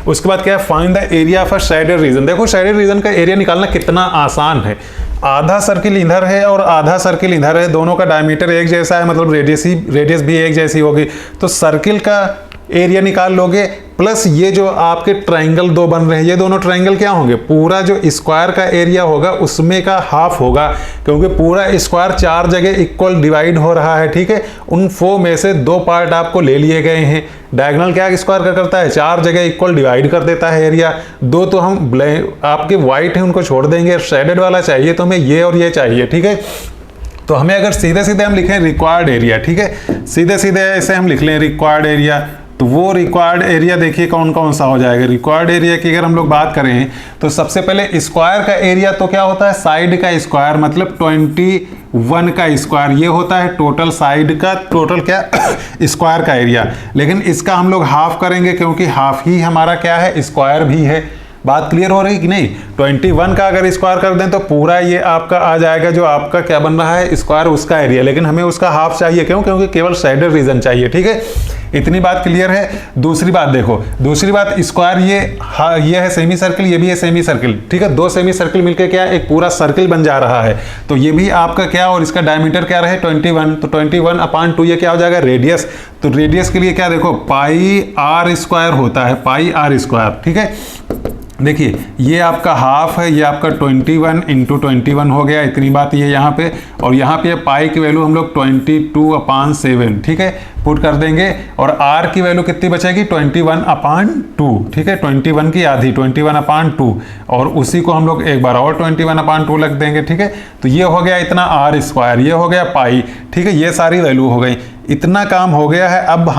उसके बाद क्या है, find the area of a shaded reason. देखो शेडेड रीजन का एरिया निकालना कितना आसान है। आधा सर्किल इधर है और आधा सर्किल इधर है, दोनों का डायमीटर एक जैसा है, मतलब रेडियस भी एक जैसी होगी, तो सर्किल का एरिया निकाल लोगे। प्लस ये जो आपके ट्रायंगल 2 बन रहे हैं, ये दोनों ट्रायंगल क्या होंगे, पूरा जो स्क्वायर का एरिया होगा उसमें का हाफ होगा, क्योंकि पूरा स्क्वायर 4 जगह इक्वल डिवाइड हो रहा है, ठीक है। उन 4 में से 2 पार्ट आपको ले लिए गए हैं। डायगोनल क्या स्क्वायर का करता है, 4 जगह इक्वल डिवाइड कर देता है एरिया। 2 तो हम आपके व्हाइट है उनको छोड़ देंगे, शेडेड वाला चाहिए तो हमें ये और ये चाहिए, ठीक है। तो हमें अगर सीधे सीधे हम लिखें रिक्वायर्ड एरिया, ठीक है, सीधे सीधे ऐसे हम लिख लें रिक्वायर्ड एरिया, तो वो रिक्वायर्ड एरिया देखिए कौन कौन सा हो जाएगा। रिक्वायर्ड एरिया की अगर हम लोग बात करें तो सबसे पहले स्क्वायर का एरिया तो क्या होता है, साइड का स्क्वायर, मतलब 21 का स्क्वायर, ये होता है टोटल साइड का, टोटल क्या स्क्वायर का एरिया। लेकिन इसका हम लोग हाफ करेंगे क्योंकि हाफ ही हमारा क्या है, स्क्वायर भी है। बात क्लियर हो रही कि नहीं। 21 का अगर स्क्वायर कर दें तो पूरा ये आपका आ जाएगा, जो आपका क्या बन रहा है स्क्वायर, उसका एरिया। लेकिन हमें उसका हाफ चाहिए, क्यों, क्योंकि केवल शेडेड रीजन चाहिए, ठीक है। इतनी बात क्लियर है। दूसरी बात देखो, दूसरी बात, स्क्वायर ये है सेमी सर्किल, ये भी है सेमी सर्किल, ठीक है। दो सेमी सर्किल मिलकर क्या एक पूरा सर्किल बन जा रहा है। तो ये भी आपका क्या, और इसका डायमीटर क्या रहे 21, तो 21/2 ये क्या हो जाएगा रेडियस। तो रेडियस के लिए क्या देखो पाई आर स्क्वायर होता है, पाई आर स्क्वायर, ठीक है। देखिए ये आपका हाफ है, ये आपका 21 × 21 हो गया, इतनी बात ये यहाँ पे। और यहाँ पे पाई की वैल्यू हम लोग 22/7, ठीक है, पुट कर देंगे। और आर की वैल्यू कितनी बचेगी 21/2, ठीक है, 21 की आधी 21/2, और उसी को हम लोग एक बार और 21/2 लग देंगे, ठीक है। तो ये हो गया इतना आर स्क्वायर, ये हो गया पाई, ठीक है, ये सारी वैल्यू हो गई। इतना काम हो गया है। अब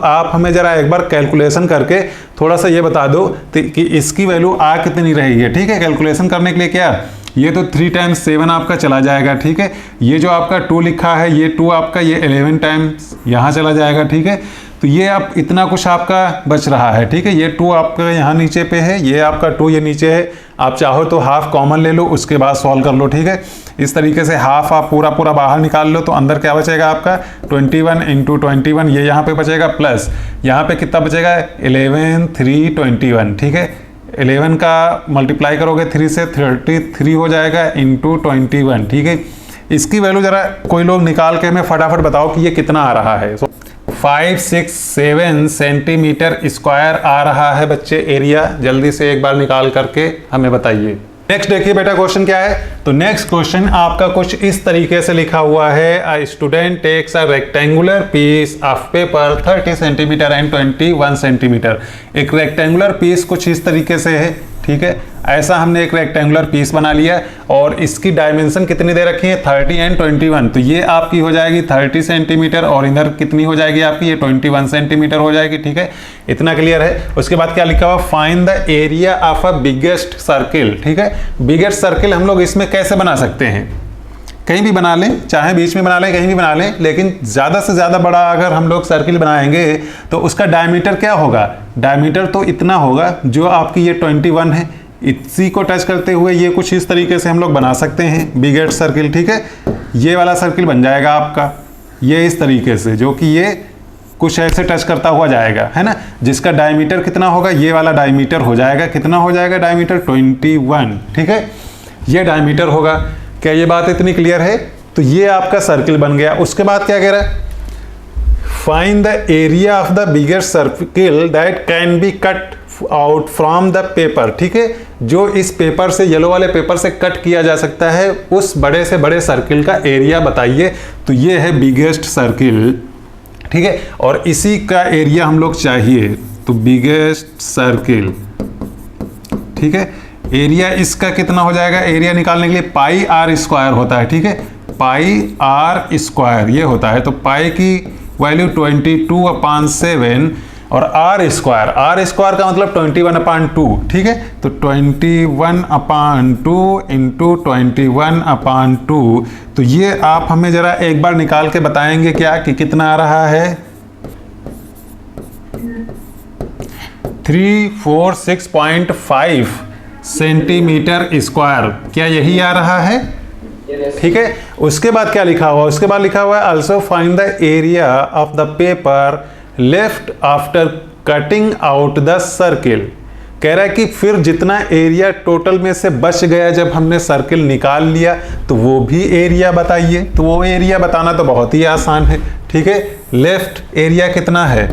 आप हमें जरा एक बार कैलकुलेशन करके थोड़ा सा ये बता दो कि इसकी वैल्यू आ कितनी रहेगी, ठीक है। कैलकुलेशन करने के लिए क्या, ये तो 3 × 7 आपका चला जाएगा, ठीक है। ये जो आपका 2 लिखा है, ये 2 आपका ये 11 टाइम्स यहाँ चला जाएगा, ठीक है। तो ये आप इतना कुछ आपका बच रहा है, ठीक है। ये 2 आपका यहाँ नीचे पे है, ये आपका 2 ये नीचे है। आप चाहो तो हाफ कॉमन ले लो, उसके बाद सॉल्व कर लो, ठीक है। इस तरीके से हाफ आप पूरा बाहर निकाल लो, तो अंदर क्या बचेगा आपका 21 × 21, ये यहाँ पे बचेगा, प्लस यहाँ पे कितना बचेगा 11 3 21, ठीक है। 11 का मल्टीप्लाई करोगे 3 से 33 हो जाएगा × 21, ठीक है। इसकी वैल्यू जरा कोई लोग निकाल के हमें फटाफट बताओ कि ये कितना आ रहा है। 567 सेंटीमीटर स्क्वायर आ रहा है बच्चे एरिया। जल्दी से एक बार निकाल करके हमें बताइए। नेक्स्ट देखिए बेटा क्वेश्चन क्या है। तो नेक्स्ट क्वेश्चन आपका कुछ इस तरीके से लिखा हुआ है, a student takes a rectangular piece of paper 30 centimetre and 21 centimetre. एक रेक्टेंगुलर पीस कुछ इस तरीके से है, ठीक है। ऐसा हमने एक रेक्टेंगुलर पीस बना लिया और इसकी डायमेंशन कितनी दे रखी है 30 एंड 21। तो ये आपकी हो जाएगी 30 सेंटीमीटर और इधर कितनी हो जाएगी आपकी ये 21 सेंटीमीटर हो जाएगी, ठीक है। इतना क्लियर है। उसके बाद क्या लिखा हुआ, find the area of a biggest circle, ठीक है। बिगेस्ट सर्किल हम लोग इसमें कैसे बना सकते हैं, कहीं भी बना लें, चाहे बीच में बना लें, कहीं भी बना लें, लेकिन ज़्यादा से ज़्यादा बड़ा अगर हम लोग सर्किल बनाएंगे तो उसका डायमीटर क्या होगा, डायमीटर तो इतना होगा जो आपकी ये 21 है, इसी को टच करते हुए ये कुछ इस तरीके से हम लोग बना सकते हैं बिगेस्ट सर्किल, ठीक है। ये वाला सर्किल बन जाएगा आपका ये इस तरीके से, जो कि ये कुछ ऐसे टच करता हुआ जाएगा, है ना, जिसका डायमीटर कितना होगा, ये वाला डायमीटर हो जाएगा, कितना हो जाएगा डायमीटर 21, ठीक है। ये डायमीटर होगा। क्या ये बात इतनी क्लियर है। तो ये आपका सर्किल बन गया। उसके बाद क्या कह रहा है, find the area of the biggest circle that can be cut out from the paper, ठीक है, जो इस पेपर से, येलो वाले पेपर से कट किया जा सकता है, उस बड़े से बड़े सर्किल का एरिया बताइए। तो ये है बिगेस्ट सर्किल, ठीक है, और इसी का एरिया हम लोग चाहिए। तो बिगेस्ट सर्किल, ठीक है, एरिया इसका कितना हो जाएगा, एरिया निकालने के लिए पाई आर स्क्वायर होता है, ठीक है, पाई आर स्क्वायर ये होता है। तो पाई की वैल्यू 22/7 और आर स्क्वायर का मतलब 21/2, ठीक है। तो 21/2 × 21/2। तो ये आप हमें जरा एक बार निकाल के बताएंगे क्या कि कितना आ रहा है, 346.5 सेंटीमीटर स्क्वायर। क्या यही आ रहा है, ठीक है। उसके बाद क्या लिखा हुआ, उसके बाद लिखा हुआ है also find the area of the paper left after cutting out the circle. कह रहा है कि फिर जितना एरिया टोटल में से बच गया जब हमने सर्किल निकाल लिया तो वो भी एरिया बताइए। तो वो एरिया बताना तो बहुत ही आसान है, ठीक है। लेफ्ट एरिया कितना है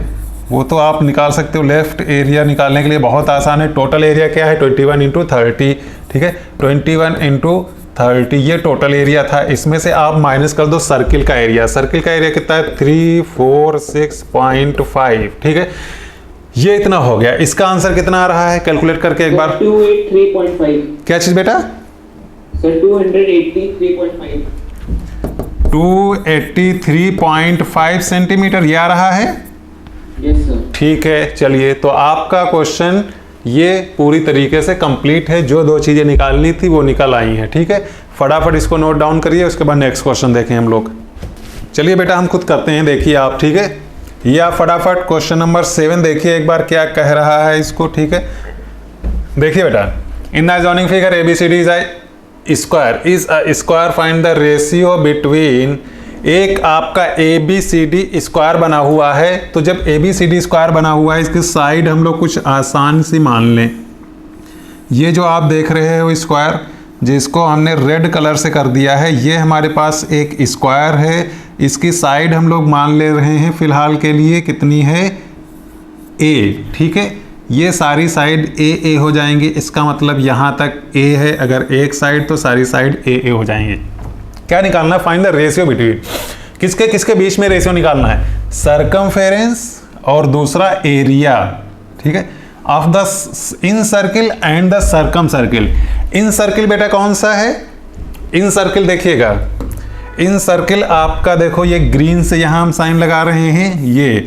वो तो आप निकाल सकते हो। लेफ्ट एरिया निकालने के लिए बहुत आसान है। टोटल एरिया क्या है 21 × 30, ठीक है, 21 × 30 ये टोटल एरिया था। इसमें से आप माइनस कर दो सर्किल का एरिया। सर्किल का एरिया कितना है 346.5, ठीक है, ये इतना हो गया। इसका आंसर कितना आ रहा है कैलकुलेट करके एक बार। 283.5। क्या चीज बेटा, सर 283.5। 283.5 सेंटीमीटर ये आ रहा है। Yes sir. ठीक है, चलिए तो आपका क्वेश्चन ये पूरी तरीके से कंप्लीट है। जो दो चीज़ें निकालनी थी वो निकल आई हैं। ठीक है, फटाफट इसको नोट डाउन करिए, उसके बाद नेक्स्ट क्वेश्चन देखें हम लोग। चलिए बेटा हम खुद करते हैं, देखिए आप। ठीक है, ये आप फटाफट क्वेश्चन नंबर 7 देखिए एक बार क्या कह रहा है इसको। ठीक है, देखिए बेटा, in the joining figure ABCD is a square find the ratio between. एक आपका ABCD स्क्वायर बना हुआ है, तो जब ABCD स्क्वायर बना हुआ है इसकी साइड हम लोग कुछ आसान सी मान लें। ये जो आप देख रहे हो स्क्वायर, जिसको हमने रेड कलर से कर दिया है, ये हमारे पास एक स्क्वायर है। इसकी साइड हम लोग मान ले रहे हैं फिलहाल के लिए कितनी है, A। ठीक है, ये सारी साइड A हो जाएंगी। इसका मतलब यहाँ तक A है, अगर एक साइड तो सारी साइड A हो जाएंगे। क्या निकालना है, फाइंड द रेशियो बिटवीन। किसके किसके बीच में रेशियो निकालना है, सरकमफेरेंस और दूसरा एरिया। ठीक है, of the incircle and the circumcircle. Incircle बेटा कौन सा है, इन सर्किल देखिएगा, इन सर्किल आपका देखो ये ग्रीन से यहाँ हम साइन लगा रहे हैं ये,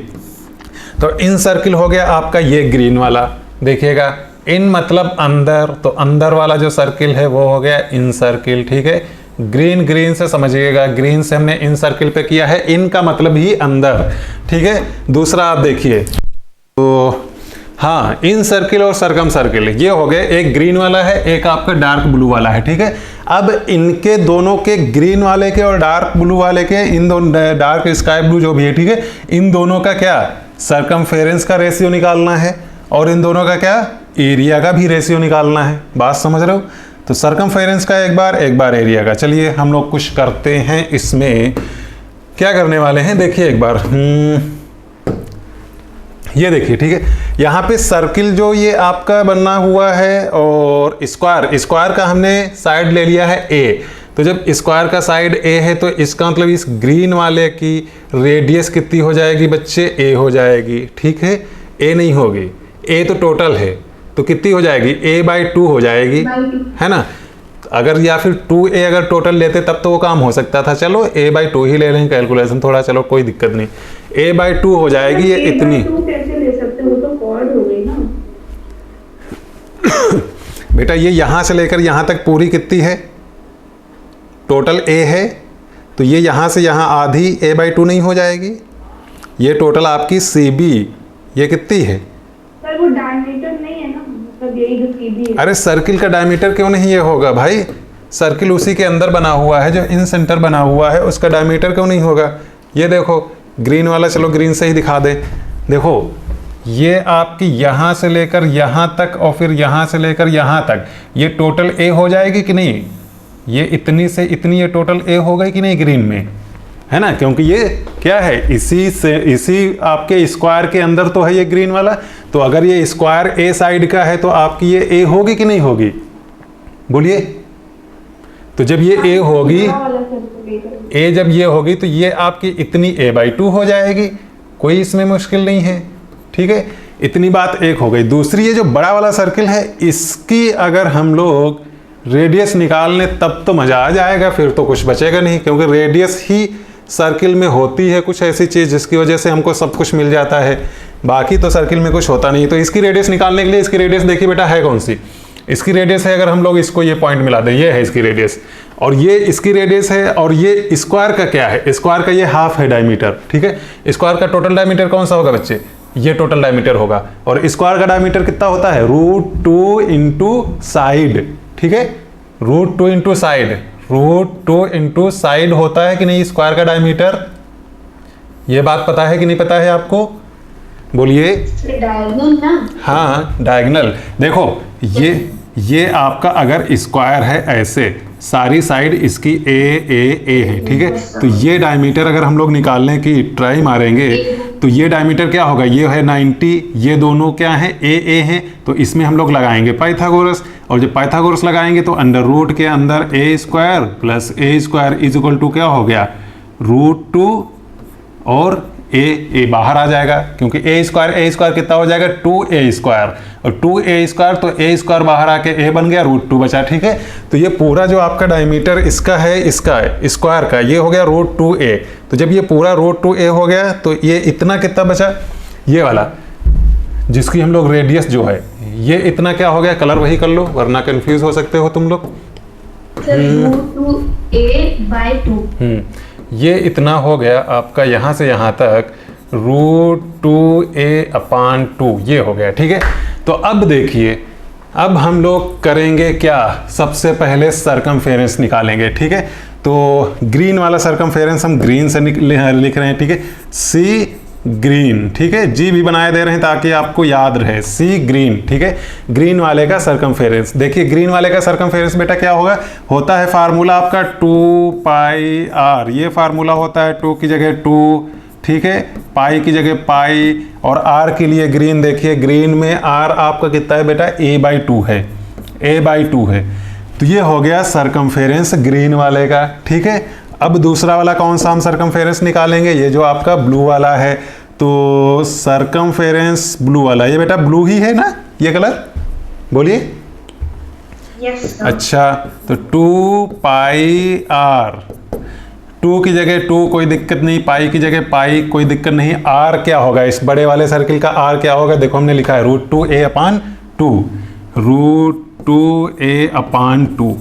तो इन सर्किल हो गया आपका ये ग्रीन वाला। देखिएगा इन मतलब अंदर, तो अंदर वाला जो सर्किल है वो हो गया इन सर्किल। ठीक है, ग्रीन ग्रीन से समझिएगा, ग्रीन से हमने इन सर्किल पे किया है, इन का मतलब ही अंदर। ठीक है, दूसरा आप देखिए, तो हाँ इन सर्किल और सरकम सर्किल ये हो गए, एक ग्रीन वाला है एक आपका डार्क ब्लू वाला है। ठीक है, अब इनके दोनों के, ग्रीन वाले के और डार्क ब्लू वाले के, इन दोनों डार्क स्काई ब्लू जो भी है, ठीक है, इन दोनों का क्या सरकमफेरेंस का रेशियो निकालना है और इन दोनों का क्या एरिया का भी रेशियो निकालना है। बात समझ रहे हो, तो सरकमफेरेंस का एक बार एरिया का। चलिए हम लोग कुछ करते हैं, इसमें क्या करने वाले हैं देखिए एक बार। ये देखिए, ठीक है, यहाँ पे सर्किल जो ये आपका बना हुआ है और स्क्वायर का हमने साइड ले लिया है A। तो जब स्क्वायर का साइड A है तो इसका मतलब इस ग्रीन वाले की रेडियस कितनी हो जाएगी बच्चे, A हो जाएगी। ठीक है, A नहीं होगी, A तो टोटल है, तो कितनी हो जाएगी, A/2 हो जाएगी, है ना। अगर या फिर 2A अगर टोटल लेते तब तो वो काम हो सकता था। चलो A/2 ही ले लें, कैलकुलेशन थोड़ा, चलो कोई दिक्कत नहीं, A/2 हो जाएगी ये इतनी। कैसे ले सकते हो, तो कॉर्ड हो गई ना। बेटा ये यहाँ से लेकर यहाँ तक पूरी कितनी है, टोटल A है, तो ये यहाँ से यहाँ आधी A/2 नहीं हो जाएगी। ये टोटल आपकी CB ये कितनी है, सर वो डायमीटर नहीं है ना, मतलब यही जो सीबी है। अरे सर्किल का डायमीटर क्यों नहीं ये होगा भाई, सर्किल उसी के अंदर बना हुआ है, जो इन सेंटर बना हुआ है उसका डायमीटर क्यों नहीं होगा। ये देखो ग्रीन वाला, चलो ग्रीन से ही दिखा दे। देखो ये आपकी यहाँ से लेकर यहाँ तक और फिर यहाँ से लेकर यहाँ तक, ये टोटल A हो जाएगी कि नहीं, ये इतनी से इतनी ये टोटल A हो गई कि नहीं ग्रीन में, है ना, क्योंकि ये क्या है, इसी आपके स्क्वायर के अंदर तो है ये ग्रीन वाला। तो अगर ये स्क्वायर A साइड का है तो आपकी ये A होगी कि नहीं होगी, बोलिए। तो जब ये A होगी, A जब ये होगी तो ये आपकी इतनी A/2 हो जाएगी, कोई इसमें मुश्किल नहीं है। ठीक है, इतनी बात एक हो गई। दूसरी ये जो बड़ा वाला सर्किल है, इसकी अगर हम लोग रेडियस निकाल लें तब तो मज़ा आ जाएगा, फिर तो कुछ बचेगा नहीं, क्योंकि रेडियस ही सर्किल में होती है कुछ ऐसी चीज़ जिसकी वजह से हमको सब कुछ मिल जाता है, बाकी तो सर्किल में कुछ होता नहीं। तो इसकी रेडियस निकालने के लिए, इसकी रेडियस देखिए बेटा है कौन सी, इसकी रेडियस है, अगर हम लोग इसको ये पॉइंट मिला दें, ये है इसकी रेडियस और ये इसकी रेडियस है, और ये स्क्वायर का क्या है, स्क्वायर का ये हाफ है डायमीटर। ठीक है, स्क्वायर का टोटल डायमीटर कौन सा होगा बच्चे, ये टोटल डायमीटर होगा, और स्क्वायर का डायमीटर कितना होता है, √2 इंटू साइड। ठीक है, √2 इंटू साइड, √2 इंटू साइड होता है कि नहीं स्क्वायर का डायमीटर। ये बात पता है कि नहीं पता है आपको, बोलिए। डायगोनल ना, हाँ डायगोनल। देखो ये आपका अगर स्क्वायर है ऐसे, सारी साइड इसकी ए है। ठीक है, तो ये डायमीटर अगर हम लोग निकालने की ट्राई मारेंगे तो ये डायमीटर क्या होगा, ये है 90, ये दोनों क्या है ए हैं, तो इसमें हम लोग लगाएंगे पाइथागोरस, और जब पाइथागोरस लगाएंगे तो अंडर रूट के अंदर A² + A² is equal to क्या हो गया, √2 और ए बाहर आ जाएगा, क्योंकि ए स्क्वायर कितना हो जाएगा 2a², और 2a² तो a² बाहर आके a बन गया, √2 बचा। ठीक है, तो ये पूरा जो आपका डायमीटर इसका है स्क्वायर का, ये हो गया √2a। तो जब ये पूरा √2a हो गया तो ये इतना कितना बचा, ये वाला जिसकी हम लोग रेडियस जो है, ये इतना क्या हो गया, कलर वही कर लो वरना कंफ्यूज हो सकते हो तुम लोग। √2a/2 ये इतना हो गया आपका यहाँ से यहाँ तक √2a/2 ये हो गया। ठीक है, तो अब देखिए, अब हम लोग करेंगे क्या, सबसे पहले सरकमफेरेंस निकालेंगे। ठीक है, तो ग्रीन वाला सरकमफेरेंस हम ग्रीन से लिख रहे हैं। ठीक है, सी ग्रीन, ठीक है, जी भी बनाए दे रहे हैं ताकि आपको याद रहे, सी ग्रीन। ठीक है, ग्रीन वाले का सरकमफेरेंस, देखिए ग्रीन वाले का सरकमफेरेंस बेटा क्या होता है फार्मूला आपका 2πr, ये फार्मूला होता है 2 की जगह 2, ठीक है, पाई की जगह पाई, और आर के लिए ग्रीन, देखिए ग्रीन में आर आपका कितना है बेटा a/2 है, a/2 है। तो ये हो गया सरकमफेरेंस ग्रीन वाले का। ठीक है, अब दूसरा वाला कौन सा हम सरकमफेरेंस निकालेंगे, ये जो आपका ब्लू वाला है। तो सरकमफेरेंस ब्लू वाला, ये बेटा ब्लू ही है ना ये कलर, बोलिए। यस। अच्छा, तो 2πr, 2 की जगह 2 कोई दिक्कत नहीं, पाई की जगह पाई कोई दिक्कत नहीं। आर क्या होगा, इस बड़े वाले सर्किल का आर क्या होगा, देखो हमने लिखा है √2a/2, √2a/2।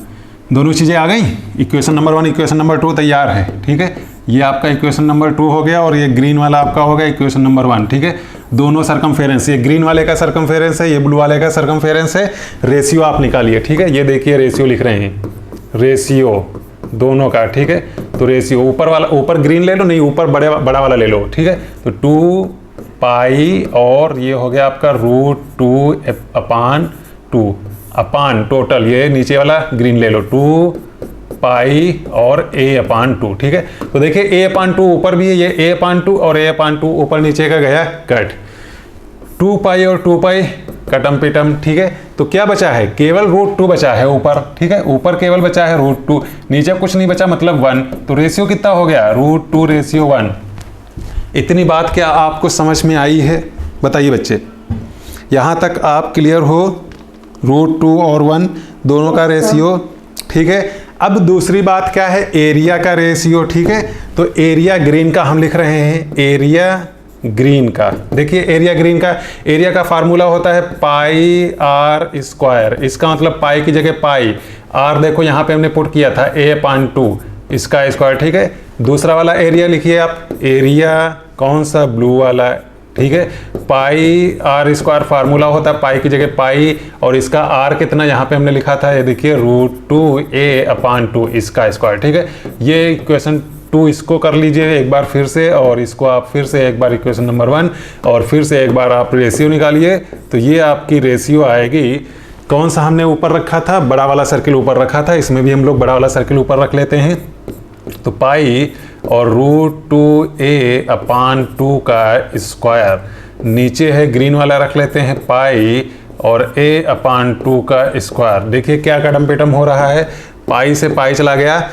दोनों चीज़ें आ गई, इक्वेशन नंबर 1 इक्वेशन नंबर 2 तैयार है। ठीक है, ये आपका इक्वेशन नंबर 2 हो गया, और ये ग्रीन वाला आपका हो गया इक्वेशन नंबर 1। ठीक है, दोनों सरकमफेरेंस, ये ग्रीन वाले का सरकमफेरेंस है, ये ब्लू वाले का सरकमफेरेंस है। रेशियो आप निकालिए। ठीक है, ये देखिए रेशियो लिख रहे हैं, रेशियो दोनों का। ठीक है, तो रेशियो ऊपर ग्रीन ले लो, नहीं ऊपर बड़ा वाला ले लो। ठीक है, तो 2π और ये हो गया आपका √2/2 अपान टोटल, ये नीचे वाला ग्रीन ले लो 2π और a/2। ठीक है, तो देखिए a/2 ऊपर भी है, ये a/2 और a/2 ऊपर नीचे का गया कट, 2π और 2π कटम पिटम। ठीक है, तो क्या बचा है, केवल √2 बचा है ऊपर। ठीक है, ऊपर केवल बचा है √2, नीचे कुछ नहीं बचा, मतलब 1। तो रेशियो कितना हो गया, √2:1। इतनी बात क्या आपको समझ में आई है, बताइए बच्चे, यहाँ तक आप क्लियर हो, √2 और 1 दोनों का रेशियो। ठीक है, अब दूसरी बात क्या है, एरिया का रेशियो। ठीक है, तो एरिया ग्रीन का हम लिख रहे हैं, एरिया ग्रीन का, देखिए एरिया का फार्मूला होता है πr², इसका मतलब पाई की जगह पाई, आर देखो यहाँ पे हमने पुट किया था a/2, इसका स्क्वायर। ठीक है, दूसरा वाला एरिया लिखिए आप, एरिया कौन सा, ब्लू वाला। ठीक है, πr² फार्मूला होता है पाई की जगह पाई, और इसका r कितना यहाँ पे हमने लिखा था, ये देखिए √2a/2, इसका स्क्वायर। ठीक है, ये इक्वेशन 2 इसको कर लीजिए एक बार फिर से, और इसको आप फिर से एक बार इक्वेशन नंबर 1, और फिर से एक बार आप रेशियो निकालिए। तो ये आपकी रेशियो आएगी, कौन सा हमने ऊपर रखा था, बड़ा वाला सर्किल ऊपर रखा था, इसमें भी हम लोग बड़ा वाला सर्किल ऊपर रख लेते हैं। तो पाई और √2a/2 का स्क्वायर, नीचे है ग्रीन वाला रख लेते हैं पाई और a/2 का स्क्वायर। देखिए क्या कदम पेटम हो रहा है, पाई से पाई चला गया,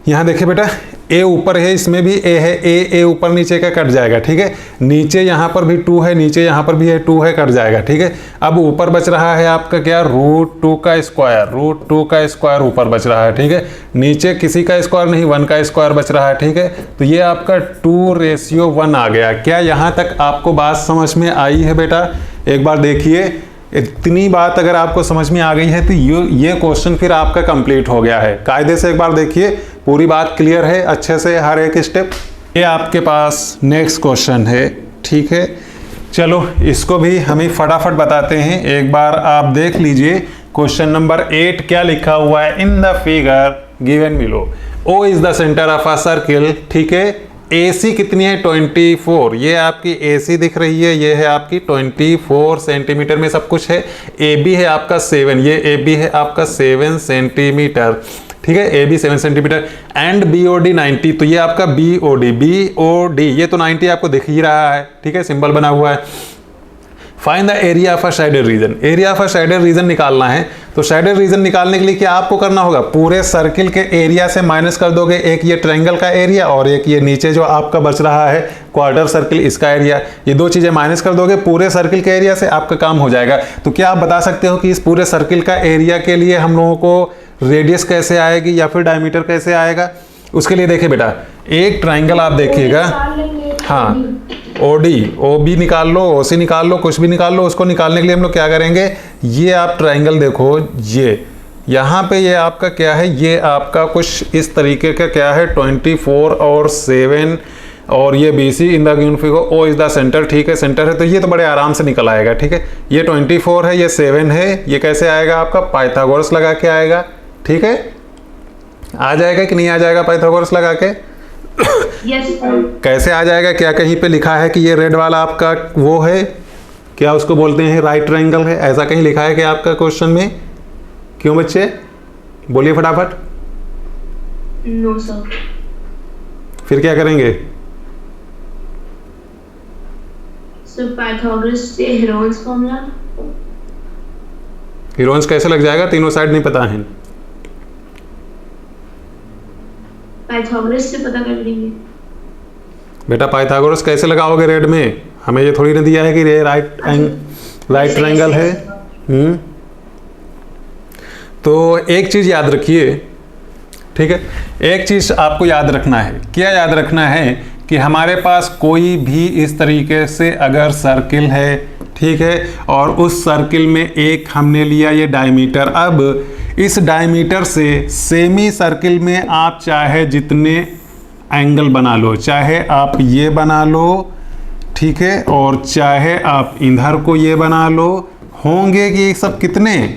यहाँ देखिए बेटा a ऊपर है, इसमें भी a है, a ऊपर नीचे का कट जाएगा। ठीक है, नीचे यहाँ पर भी 2 है, नीचे यहाँ पर भी है 2 है, कट जाएगा। ठीक है, अब ऊपर बच रहा है आपका क्या, √2 का स्क्वायर, √2 का स्क्वायर ऊपर बच रहा है। ठीक है, नीचे किसी का स्क्वायर नहीं, 1 का स्क्वायर बच रहा है। ठीक है, तो ये आपका 2:1 आ गया। क्या यहाँ तक आपको बात समझ में आई है बेटा, एक बार देखिए, इतनी बात अगर आपको समझ में आ गई है तो ये क्वेश्चन फिर आपका कंप्लीट हो गया है। कायदे से एक बार देखिए, पूरी बात क्लियर है अच्छे से, हर एक स्टेप। ये आपके पास नेक्स्ट क्वेश्चन है। ठीक है, चलो इसको भी हम फटाफट बताते हैं, एक बार आप देख लीजिए। क्वेश्चन नंबर 8 क्या लिखा हुआ है, in the figure given below O is the centre of a circle. ठीक है, AC कितनी है, 24, ये आपकी AC दिख रही है, ये है आपकी 24 सेंटीमीटर में सब कुछ है। AB है आपका 7, ये AB है आपका 7 सेंटीमीटर। ठीक है, AB 7 सेंटीमीटर एंड BOD 90, तो ये आपका BOD ये तो 90 आपको दिख ही रहा है। ठीक है, सिंबल बना हुआ है। Find the area of a shaded reason. Area of a shaded reason निकालना है, तो शेडेड रीजन निकालने के लिए क्या आपको करना होगा, पूरे सर्किल के एरिया से माइनस कर दोगे एक ये ट्रायंगल का एरिया और एक ये नीचे जो आपका बच रहा है क्वार्टर सर्किल इसका एरिया, ये दो चीजें माइनस कर दोगे पूरे सर्किल के एरिया से, आपका काम हो जाएगा। तो क्या आप बता सकते हो कि इस पूरे सर्किल का एरिया के लिए हम लोगों को रेडियस कैसे आएगी या फिर डायमीटर कैसे आएगा? उसके लिए देखिए बेटा, एक ट्रायंगल आप देखिएगा, हाँ ओडी ओबी निकाल लो, ओसी निकाल लो, कुछ भी निकाल लो, उसको निकालने के लिए हम लोग क्या करेंगे, ये आप ट्रायंगल देखो, ये यहाँ पे ये आपका क्या है, ये आपका कुछ इस तरीके का क्या है 24 और 7 और ये BC in the given figure, O is the centre, ठीक है सेंटर है, तो ये तो बड़े आराम से निकल आएगा, ठीक है। ये 24 है, ये 7 है, ये कैसे आएगा आपका, पाइथागोरस लगा के आएगा, ठीक है। आ जाएगा कि नहीं आ जाएगा पाइथागोरस लगा के? यस कैसे आ जाएगा, क्या कहीं पे लिखा है कि ये रेड वाला आपका वो है, क्या उसको बोलते हैं राइट ट्रायंगल है, ऐसा कहीं लिखा है कि आपका क्वेश्चन में? क्यों बच्चे बोलिए फटाफट। No sir. फिर क्या करेंगे? सर पाइथागोरस से हीरोइंस फॉर्मूला। हीरोइंस कैसे लग जाएगा, तीनों साइड नहीं पता है? पाइथागोरस से पता कर लेंगे। बेटा पाइथागोरस कैसे लगाओगे रेड में, हमें ये थोड़ी ना दिया है कि ये राइट ट्रायंगल है। तो एक चीज याद रखिए, ठीक है, एक चीज आपको याद रखना है, क्या याद रखना है कि हमारे पास कोई भी इस तरीके से अगर सर्किल है, ठीक है, और उस सर्किल में एक हमने लिया ये डायमीटर, अब इस डायमीटर से सेमी सर्किल में आप चाहे जितने एंगल बना लो, चाहे आप ये बना लो, ठीक है, और चाहे आप इधर को ये बना लो, होंगे कि ये सब कितने,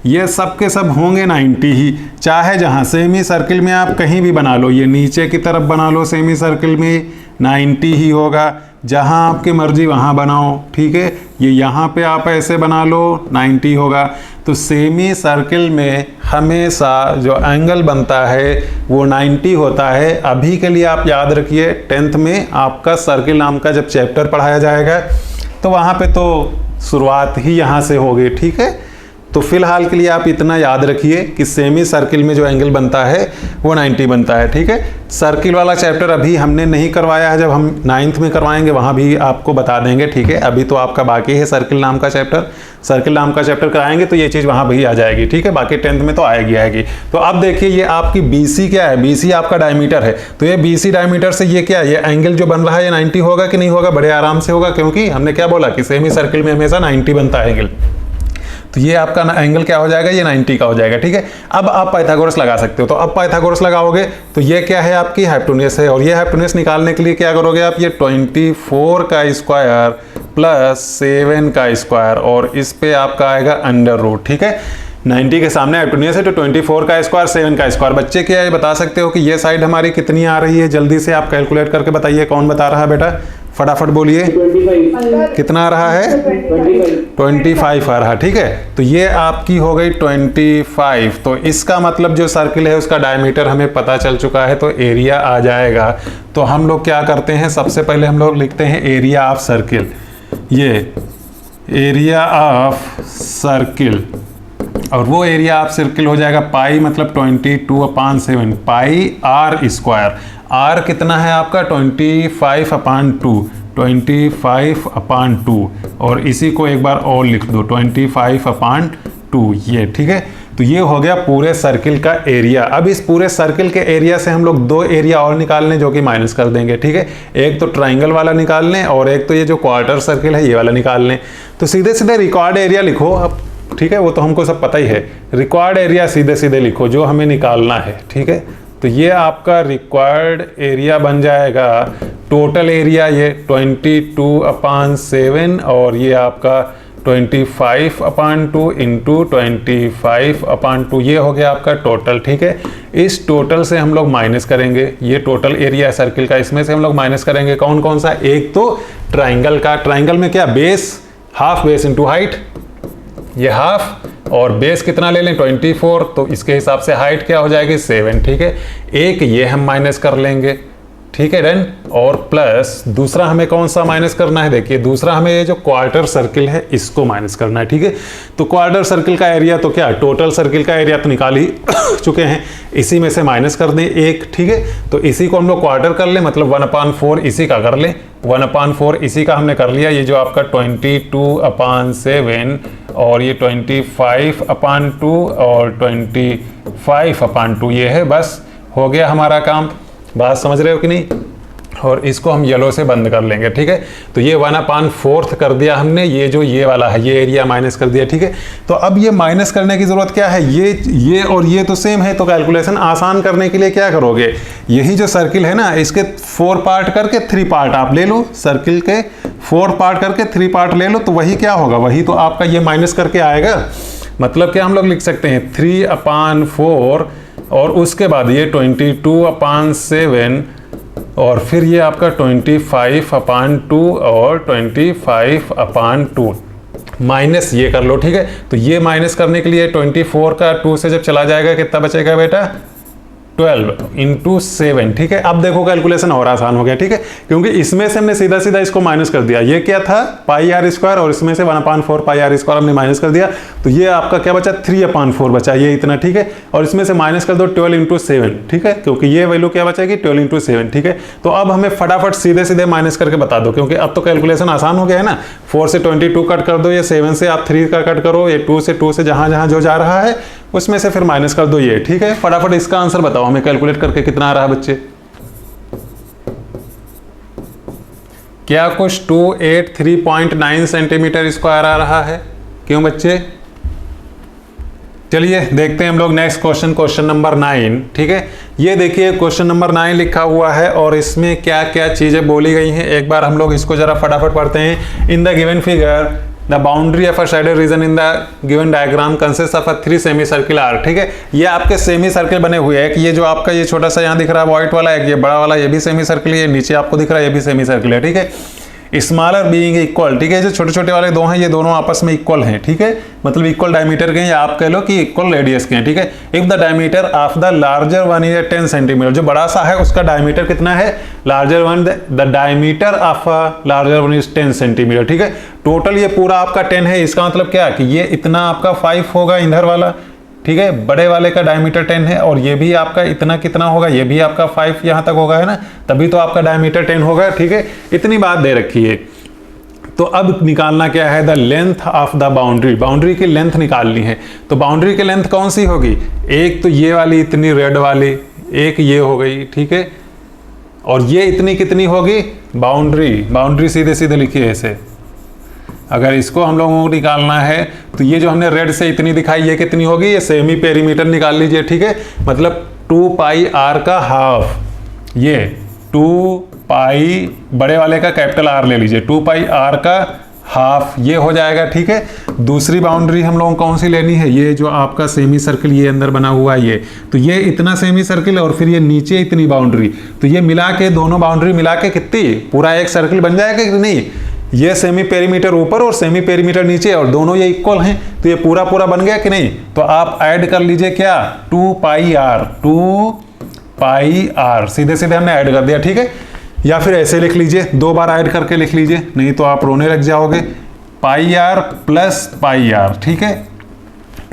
ये सब के सब होंगे 90 ही। चाहे जहाँ सेमी सर्किल में आप कहीं भी बना लो, ये नीचे की तरफ बना लो सेमी सर्किल में 90 ही होगा, जहाँ आपकी मर्जी वहाँ बनाओ, ठीक है, ये यहाँ पे आप ऐसे बना लो 90 होगा। तो सेमी सर्किल में हमेशा जो एंगल बनता है वो 90 होता है। अभी के लिए आप याद रखिए 10th में आपका सर्किल नाम का जब चैप्टर पढ़ाया जाएगा तो वहाँ पे तो शुरुआत ही यहाँ से होगी, ठीक है। तो फिलहाल के लिए आप इतना याद रखिए कि सेमी सर्किल में जो एंगल बनता है वो 90 बनता है, ठीक है। सर्किल वाला चैप्टर अभी हमने नहीं करवाया है, जब हम 9th में करवाएंगे वहाँ भी आपको बता देंगे, ठीक है। अभी तो आपका बाकी है सर्किल नाम का चैप्टर, सर्किल नाम का चैप्टर कराएंगे तो ये चीज़ वहाँ भी आ जाएगी, ठीक है। बाकी 10th में तो आएगी। तो अब देखिए ये आपकी BC क्या है, BC आपका डायमीटर है, तो ये BC डायमीटर से ये क्या है, ये एंगल जो बन रहा है ये 90 होगा कि नहीं होगा? बड़े आराम से होगा, क्योंकि हमने क्या बोला कि सेमी सर्किल में हमेशा 90 बनता है एंगल। तो ये आपका एंगल क्या हो जाएगा, ये 90 का हो जाएगा, ठीक है। अब आप पाइथागोरस लगा सकते हो, तो अब पाइथागोरस लगाओगे तो ये क्या है, आपकी हाइपोटेन्यूस है, और ये हाइपोटेन्यूस निकालने के लिए क्या करोगे आप, ये 24 का स्क्वायर प्लस 7 का स्क्वायर और इस पे आपका आएगा अंडर रूट, ठीक है। 90 के सामने हाइपोटेन्यूस है तो 24 का स्क्वायर 7 का स्क्वायर। बच्चे क्या ये बता सकते हो कि ये साइड हमारी कितनी आ रही है? जल्दी से आप कैलकुलेट करके बताइए, कौन बता रहा है बेटा, फटाफट बोलिए। 25 कितना आ रहा है? 25 आ रहा, ठीक है। तो ये आपकी हो गई 25। तो इसका मतलब जो सर्किल है उसका डायमीटर हमें पता चल चुका है, तो एरिया आ जाएगा। तो हम लोग क्या करते हैं, सबसे पहले हम लोग लिखते हैं एरिया ऑफ सर्किल। ये एरिया ऑफ सर्किल, और वो एरिया ऑफ सर्किल हो जाएगा पाई मतलब 22/7 पाई आर स्क्वायर। आर कितना है आपका 25/2, 25/2, और इसी को एक बार और लिख दो 25/2, ये ठीक है। तो ये हो गया पूरे सर्किल का एरिया। अब इस पूरे सर्किल के एरिया से हम लोग दो एरिया और निकाल लें जो कि माइनस कर देंगे, ठीक है। एक तो ट्राइंगल वाला निकाल लें और एक तो ये जो क्वार्टर सर्किल है ये वाला निकाल लें। तो सीधे सीधे रिक्वायर्ड एरिया लिखो अब, ठीक है, वो तो हमको सब पता ही है। रिक्वायर्ड एरिया सीधे सीधे लिखो जो हमें निकालना है, ठीक है। तो ये आपका रिक्वायर्ड एरिया बन जाएगा, टोटल एरिया ये 22/7 और ये आपका 25/2 इंटू 25/2, ये हो गया आपका टोटल, ठीक है। इस टोटल से हम लोग माइनस करेंगे, ये टोटल एरिया सर्किल का, इसमें से हम लोग माइनस करेंगे कौन कौन सा, एक तो ट्राइंगल का। ट्राइंगल में क्या, base, half base into height, ये हाफ, और बेस कितना ले लें 24, तो इसके हिसाब से हाइट क्या हो जाएगी 7, ठीक है। एक ये हम माइनस कर लेंगे, ठीक है डन। और प्लस दूसरा हमें कौन सा माइनस करना है, देखिए दूसरा हमें ये जो क्वार्टर सर्किल है इसको माइनस करना है, ठीक है। तो क्वार्टर सर्किल का एरिया तो क्या, टोटल सर्किल का एरिया तो निकाल ही चुके हैं, इसी में से माइनस कर दें एक, ठीक है। तो इसी को हम लोग क्वार्टर कर लें, मतलब 1/4 इसी का कर लें, 1/4 इसी का हमने कर लिया। ये जो आपका 22/7 और ये 25/2 और 25/2 ये है, बस हो गया हमारा काम। बात समझ रहे हो कि नहीं। और इसको हम येलो से बंद कर लेंगे, ठीक है। तो ये 1/4 कर दिया हमने, ये जो ये वाला है ये एरिया माइनस कर दिया, ठीक है। तो अब ये माइनस करने की जरूरत क्या है, ये और ये तो सेम है, तो कैलकुलेशन आसान करने के लिए क्या करोगे, यही जो सर्किल है ना इसके 4 पार्ट करके 3 पार्ट आप ले लो, सर्किल के 4 पार्ट करके 3 पार्ट ले लो, तो वही क्या होगा, वही तो आपका ये माइनस करके आएगा। मतलब क्या हम लोग लिख सकते हैं 3/4 और उसके बाद ये 22/7 और फिर ये आपका 25/2 और 25/2 माइनस ये कर लो, ठीक है। तो ये माइनस करने के लिए 24 का 2 से जब चला जाएगा कितना बचेगा बेटा, 12 × 7, ठीक है। अब देखो कैलकुलेशन और आसान हो गया, ठीक है, क्योंकि इसमें से हमने सीधा सीधा इसको माइनस कर दिया। ये क्या था πr² और इसमें से 1/4 πr² हमने माइनस कर दिया, तो ये आपका क्या बचा 3/4 बचा, ये इतना, ठीक है। और इसमें से माइनस कर दो 12 × 7, ठीक है, क्योंकि ये वैल्यू क्या बचेगी 12 × 7, ठीक है। तो अब हमें फटाफट सीधे सीधे माइनस करके बता दो, क्योंकि अब तो कैलकुलेशन आसान हो गया है ना। 4 से 22 कट कर दो, ये 7 से आप 3 का कट करो, ये 2 से जहां जहां जो जा रहा है उसमें से फिर माइनस कर दो ये, ठीक है। फटाफट इसका आंसर बताओ हमें कैलकुलेट करके कितना आ रहा है बच्चे। क्या कुछ 283.9 सेंटीमीटर स्क्वायर आ रहा है, क्यों बच्चे। चलिए देखते हैं हम लोग नेक्स्ट क्वेश्चन, क्वेश्चन नंबर 9, ठीक है। ये देखिए क्वेश्चन नंबर 9 लिखा हुआ है और इसमें क्या क्या चीजें बोली गई हैं, एक बार हम लोग इसको जरा फटाफट पढ़ते हैं। In the given figure the boundary of a shaded region in the given diagram consist of a 3 semicircle are, ठीक है। ये आपके सेमी सर्किल बने हुए हैं, कि ये जो आपका ये छोटा सा यहाँ दिख रहा है व्हाइट वाला, एक ये बड़ा वाला ये भी सेमी सर्किल है, नीचे आपको दिख रहा है ये भी सेमी सर्किल है, ठीक है। स्मॉलर बीइंग इक्वल, ठीक है, जो छोटे छोटे वाले दो हैं ये दोनों आपस में इक्वल हैं, ठीक है, मतलब इक्वल डायमीटर के हैं, या आप कह लो कि इक्वल रेडियस के हैं, ठीक है। If the diameter of the larger one is 10 centimetre, जो बड़ा सा है उसका डायमीटर कितना है, larger one, the diameter of a larger one is 10 centimetre, ठीक है। टोटल ये पूरा आपका 10 है, इसका मतलब क्या कि ये इतना आपका 5 होगा इधर वाला, ठीक है, बड़े वाले का डायमीटर 10 है, और ये भी आपका इतना कितना होगा, ये भी आपका 5 यहां तक होगा, है ना, तभी तो आपका डायमीटर 10 होगा, ठीक है। इतनी बात दे रखी है। तो अब निकालना क्या है, the length of the boundary, boundary की लेंथ निकालनी है। तो बाउंड्री की लेंथ कौन सी होगी, एक तो ये वाली इतनी रेड वाली, एक ये हो गई, ठीक है, और ये इतनी कितनी होगी, बाउंड्री सीधे सीधे लिखिए ऐसे। अगर इसको हम लोगों को निकालना है तो ये जो हमने रेड से इतनी दिखाई ये कितनी होगी, ये सेमी पेरीमीटर निकाल लीजिए, ठीक है, मतलब 2πr का हाफ, ये 2π बड़े वाले का कैपिटल R ले लीजिए, 2πr का हाफ ये हो जाएगा, ठीक है। दूसरी बाउंड्री हम लोगों को कौन सी लेनी है, ये जो आपका सेमी सर्किल ये अंदर बना हुआ है ये, तो ये इतना सेमी सर्किल और फिर ये नीचे इतनी बाउंड्री, तो ये मिला के दोनों बाउंड्री मिला के कितनी पूरा एक सर्किल बन जाएगा कि नहीं। ये सेमी पेरीमीटर ऊपर और सेमी पेरीमीटर नीचे और दोनों ये इक्वल हैं, तो ये पूरा पूरा बन गया कि नहीं। तो आप ऐड कर लीजिए क्या 2πr, सीधे सीधे हमने ऐड कर दिया, ठीक है। या फिर ऐसे लिख लीजिए, 2 बार ऐड करके लिख लीजिए, नहीं तो आप रोने लग जाओगे। πr प्लस πr, ठीक है,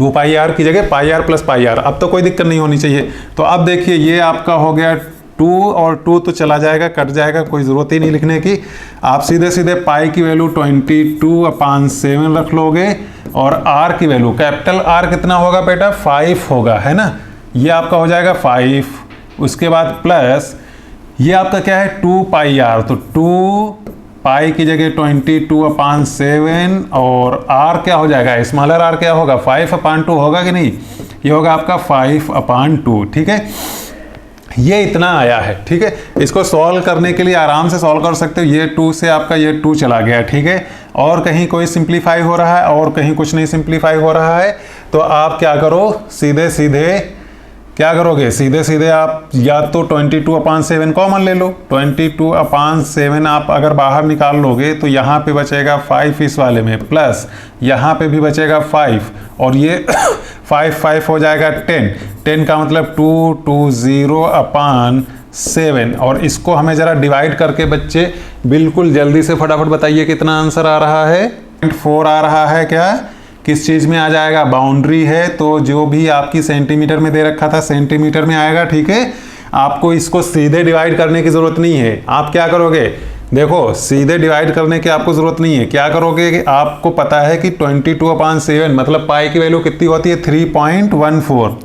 2πr की जगह πr प्लस πr, अब तो कोई दिक्कत नहीं होनी चाहिए। तो अब देखिए ये आपका हो गया 2 और 2 तो चला जाएगा, कट जाएगा, कोई ज़रूरत ही नहीं लिखने की। आप सीधे सीधे पाई की वैल्यू 22/7 रख लोगे और r की वैल्यू कैपिटल R कितना होगा बेटा 5 होगा, है ना, ये आपका हो जाएगा 5। उसके बाद प्लस ये आपका क्या है 2πr, तो 2π की जगह 22/7 और r क्या हो जाएगा, स्मॉलर r क्या होगा 5/2 होगा कि नहीं, ये होगा आपका 5/2, ठीक है। ये इतना आया है, ठीक है। इसको सॉल्व करने के लिए आराम से सॉल्व कर सकते हो, ये 2 से आपका ये 2 चला गया, ठीक है, और कहीं कोई सिंप्लीफाई हो रहा है और कहीं कुछ नहीं सिंप्लीफाई हो रहा है। तो आप क्या करो, सीधे सीधे क्या करोगे, सीधे सीधे आप या तो 22/7 कॉमन ले लो, 22/7 आप अगर बाहर निकाल लोगे तो यहाँ पे बचेगा 5 इस वाले में, प्लस यहाँ पे भी बचेगा 5 और ये 5 हो जाएगा 10 का मतलब 220/7 7 और इसको हमें ज़रा डिवाइड करके बच्चे बिल्कुल जल्दी से फटाफट बताइए कितना आंसर आ रहा है। 4 आ रहा है। क्या किस चीज़ में आ जाएगा? बाउंड्री है तो जो भी आपकी सेंटीमीटर में दे रखा था सेंटीमीटर में आएगा। ठीक है, आपको इसको सीधे डिवाइड करने की ज़रूरत नहीं है। आप क्या करोगे, देखो सीधे डिवाइड करने की आपको ज़रूरत नहीं है। क्या करोगे कि आपको पता है कि 22/7 मतलब पाई की वैल्यू कितनी होती है? 3.14।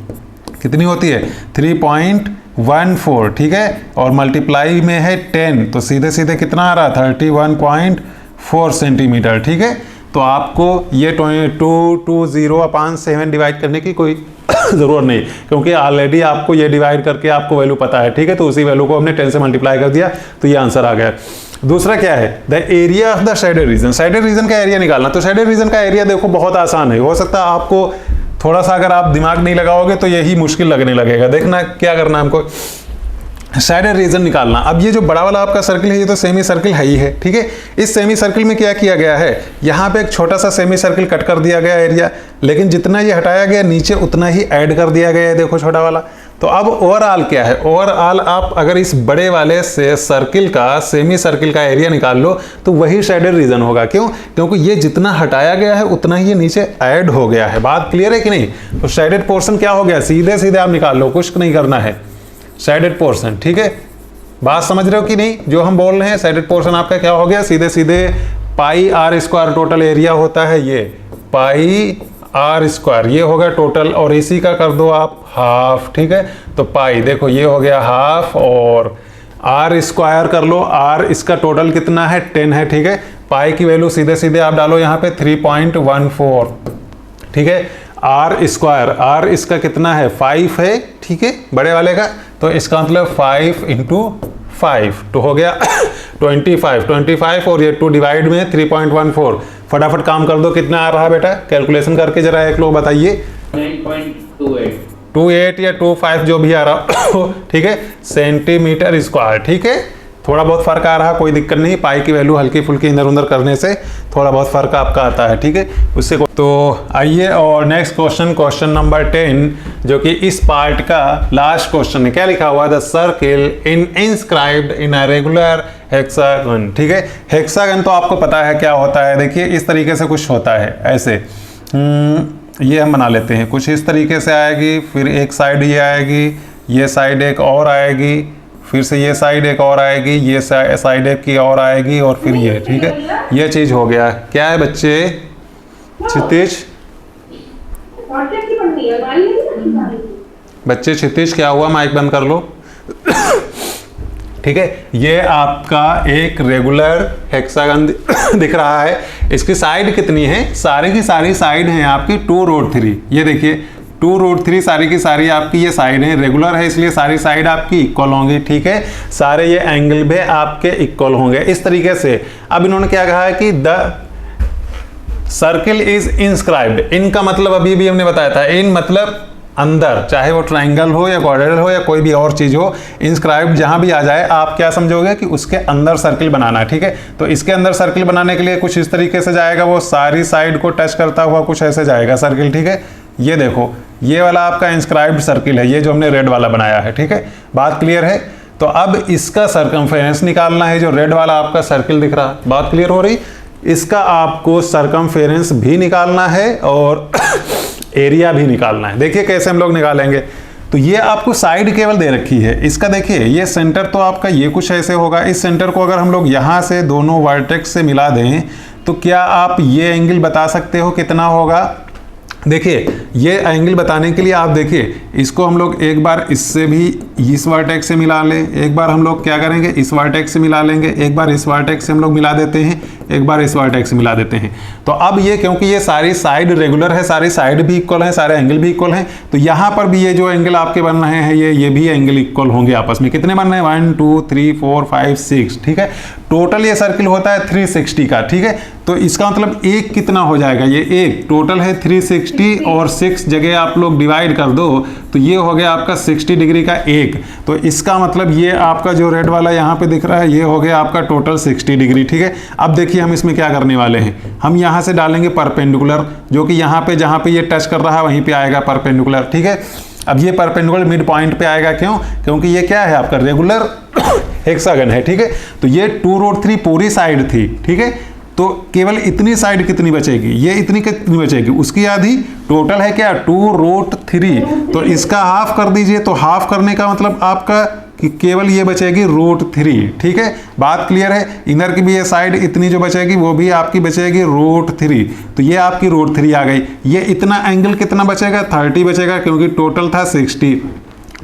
कितनी होती है? 3.14। ठीक है, और मल्टीप्लाई में है 10 तो सीधे सीधे कितना आ रहा है? 31.4 सेंटीमीटर। ठीक है, तो आपको ये 220/7 डिवाइड करने की कोई ज़रूरत नहीं, क्योंकि ऑलरेडी आपको ये डिवाइड करके आपको वैल्यू पता है। ठीक है, तो उसी वैल्यू को हमने 10 से मल्टीप्लाई कर दिया तो ये आंसर आ गया। दूसरा क्या है? The area of the shaded region. Shaded region का एरिया निकालना। तो शेडेड रीजन का एरिया देखो बहुत आसान है। हो सकता है आपको थोड़ा सा अगर आप दिमाग नहीं लगाओगे तो यही मुश्किल लगने लगेगा। देखना क्या करना है हमको, शेडेड रीजन निकालना। अब ये जो बड़ा वाला आपका सर्किल है ये तो सेमी सर्किल है ही है। ठीक है, इस सेमी सर्किल में क्या किया गया है? यहाँ पे एक छोटा सा सेमी सर्किल कट कर दिया गया एरिया, लेकिन जितना ये हटाया गया नीचे उतना ही ऐड कर दिया गया है। देखो छोटा वाला। तो अब ओवरऑल क्या है? ओवरऑल आप अगर इस बड़े वाले से सर्किल का सेमी सर्किल का एरिया निकाल लो तो वही शेडेड रीजन होगा। क्यों? क्योंकि ये जितना हटाया गया है उतना ही ये नीचे ऐड हो गया है। बात क्लियर है कि नहीं? तो शेडेड पोर्शन क्या हो गया? सीधे सीधे आप निकाल लो, कुछ नहीं करना है। Shaded portion. ठीक है, बात समझ रहे हो कि नहीं जो हम बोल रहे हैं? शेडेड पोर्शन आपका क्या हो गया? सीधे सीधे पाई आर स्क्वायर टोटल एरिया होता है, ये पाई आर स्क्वायर ये हो गया टोटल, और इसी का कर दो आप हाफ। ठीक है, तो पाई देखो ये हो गया हाफ, और आर स्क्वायर कर लो। आर इसका टोटल कितना है? 10 है। ठीक है, पाई की वैल्यू सीधे सीधे आप डालो यहाँ पे 3.14। ठीक है, आर स्क्वायर, आर इसका कितना है? 5 है। ठीक है, बड़े वाले का, तो इसका मतलब 5 × 5 तो हो गया 25 और ये 2 डिवाइड में 3.14। फटाफट काम कर दो, कितना आ रहा बेटा? कैलकुलेशन करके जरा एक लोग बताइए। 9.28 या 25 जो भी आ रहा हो। ठीक है, सेंटीमीटर स्क्वायर। ठीक है, थोड़ा बहुत फर्क आ रहा, कोई दिक्कत नहीं। पाई की वैल्यू हल्की फुल्की इधर उधर करने से थोड़ा बहुत फर्क आपका आता है। ठीक है, उससे तो आइए और नेक्स्ट क्वेश्चन, क्वेश्चन नंबर 10 जो कि इस पार्ट का लास्ट क्वेश्चन है। क्या लिखा हुआ? The circle inscribed in a regular hexagon. ठीक है, हेक्सागन तो आपको पता है क्या होता है। देखिए इस तरीके से कुछ होता है, ऐसे ये हम बना लेते हैं। कुछ इस तरीके से आएगी, फिर एक साइड ये आएगी, ये साइड एक और आएगी, फिर से ये साइड एक और आएगी, ये साइड एक की और आएगी, और फिर ये। ठीक है, ये चीज हो गया। क्या है बच्चे? क्षितिज बच्चे, क्षितिज क्या हुआ? माइक बंद कर लो। ठीक है, ये आपका एक रेगुलर हेक्सागन दिख रहा है। इसकी साइड कितनी है? सारी की सारी साइड है आपकी 2√3। ये देखिए 2√3 सारी की सारी आपकी ये साइड है, रेगुलर है इसलिए सारी साइड आपकी इक्वल होंगी। ठीक है, सारे ये एंगल भी आपके इक्वल होंगे इस तरीके से। अब इन्होंने क्या कहा है कि द सर्किल इज इंस्क्राइब्ड। इनका मतलब अभी भी हमने बताया था, इन मतलब अंदर, चाहे वो ट्राइंगल हो या क्वाड्रेंगल हो या कोई भी और चीज हो, इंस्क्राइब्ड जहां भी आ जाए आप क्या समझोगे कि उसके अंदर सर्किल बनाना है। ठीक है, तो इसके अंदर सर्किल बनाने के लिए कुछ इस तरीके से जाएगा, वो सारी साइड को टच करता हुआ कुछ ऐसे जाएगा सर्किल। ठीक है, ये देखो ये वाला आपका इंस्क्राइब्ड सर्किल है, ये जो हमने रेड वाला बनाया है। ठीक है, बात क्लियर है? तो अब इसका सरकमफेरेंस निकालना है, जो रेड वाला आपका सर्किल दिख रहा है। बात क्लियर हो रही? इसका आपको सरकमफेरेंस भी निकालना है और एरिया भी निकालना है। देखिए कैसे हम लोग निकालेंगे। तो ये आपको साइड केवल दे रखी है, इसका देखिए ये सेंटर तो आपका ये कुछ ऐसे होगा। इस सेंटर को अगर हम लोग यहाँ से दोनों वर्टेक्स से मिला दें तो क्या आप ये एंगल बता सकते हो कितना होगा? देखिए ये एंगल बताने के लिए आप देखिए, इसको हम लोग एक बार इससे भी इस वर्टेक्स से मिला लें, एक बार हम लोग क्या करेंगे इस वर्टेक्स से मिला लेंगे, एक बार इस वर्टेक्स से हम लोग मिला देते हैं, एक बार इस वर्टेक्स से मिला देते हैं। तो अब ये क्योंकि ये सारी साइड रेगुलर है, सारी साइड भी इक्वल है, सारे एंगल भी इक्वल हैं, तो यहाँ पर भी ये जो एंगल आपके बन रहे हैं ये भी एंगल इक्वल होंगे आपस में। कितने बन रहे हैं? 1 2 3 4 5 6। ठीक है, टोटल ये सर्किल होता है 360 का। ठीक है, तो इसका मतलब एक कितना हो जाएगा? ये एक टोटल है 360 और 6 जगह आप लोग डिवाइड कर दो तो ये हो गया आपका 60 डिग्री का एक। तो इसका मतलब ये आपका जो रेड वाला यहाँ पे दिख रहा है ये हो गया आपका टोटल 60 डिग्री। ठीक है, अब देखिए हम इसमें क्या करने वाले हैं, हम यहाँ से डालेंगे परपेंडिकुलर, जो कि यहाँ पे जहाँ पे ये टच कर रहा है वहीं पे आएगा परपेंडिकुलर। ठीक है, अब ये परपेंडिकुलर मिड पॉइंट पे आएगा, क्यों? क्योंकि ये क्या है आपका रेगुलर हेक्सागन है, ठीक है। तो ये 2√3 पूरी साइड थी, ठीक है। तो केवल इतनी साइड कितनी बचेगी, ये इतनी कितनी बचेगी, उसकी आधी। टोटल है क्या 2√3, तो इसका हाफ कर दीजिए। तो हाफ करने का मतलब आपका कि केवल ये बचेगी √3, ठीक है। बात क्लियर है। इधर की भी ये साइड इतनी जो बचेगी वो भी आपकी बचेगी √3, तो ये आपकी √3 आ गई। ये इतना एंगल कितना बचेगा, 30 बचेगा, क्योंकि टोटल था 60।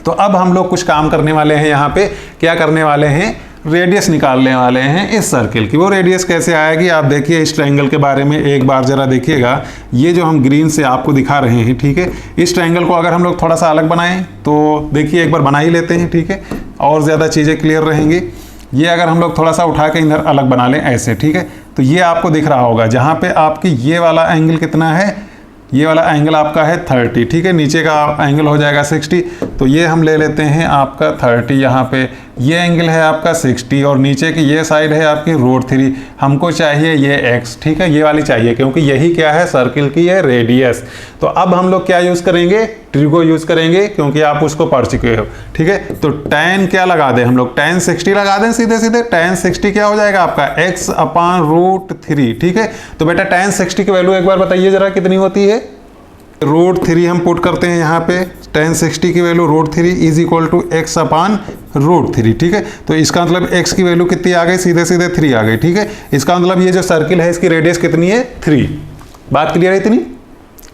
तो अब हम लोग कुछ काम करने वाले हैं, यहाँ पे क्या करने वाले हैं, रेडियस निकालने वाले हैं इस सर्किल की। वो रेडियस कैसे आएगी आप देखिए। इस ट्रायंगल के बारे में एक बार जरा देखिएगा। ये जो हम ग्रीन से आपको दिखा रहे हैं, ठीक है, इस ट्रायंगल को अगर हम लोग थोड़ा सा अलग बनाएं तो देखिए एक बार बना ही लेते हैं, ठीक है, और ज़्यादा चीज़ें क्लियर रहेंगी। ये अगर हम लोग थोड़ा सा उठा के इधर अलग बना लें ऐसे, ठीक है, तो ये आपको दिख रहा होगा जहाँ पे आपकी ये वाला एंगल कितना है, ये वाला एंगल आपका है 30, ठीक है, नीचे का एंगल हो जाएगा 60। तो ये हम ले लेते हैं आपका 30, यहाँ पे ये एंगल है आपका 60 और नीचे की ये साइड है आपकी √3। हमको चाहिए ये x, ठीक है, ये वाली चाहिए, क्योंकि यही क्या है सर्किल की है रेडियस। तो अब हम लोग क्या यूज़ करेंगे, ट्रिगो यूज़ करेंगे, क्योंकि आप उसको पढ़ चुके हो, ठीक है। तो tan क्या लगा दें हम लोग, tan 60 लगा दें सीधे सीधे। tan 60 क्या हो जाएगा आपका x/√3, ठीक है। तो बेटा tan 60 की वैल्यू एक बार बताइए जरा कितनी होती है। √3 हम पुट करते हैं यहाँ पे। tan 60 की value √3 is equal to x/√3, ठीक है। तो इसका मतलब x की वैल्यू कितनी आ गई, सीधे सीधे 3 आ गई, ठीक है। इसका मतलब ये जो सर्किल है इसकी रेडियस कितनी है, 3। बात क्लियर है इतनी?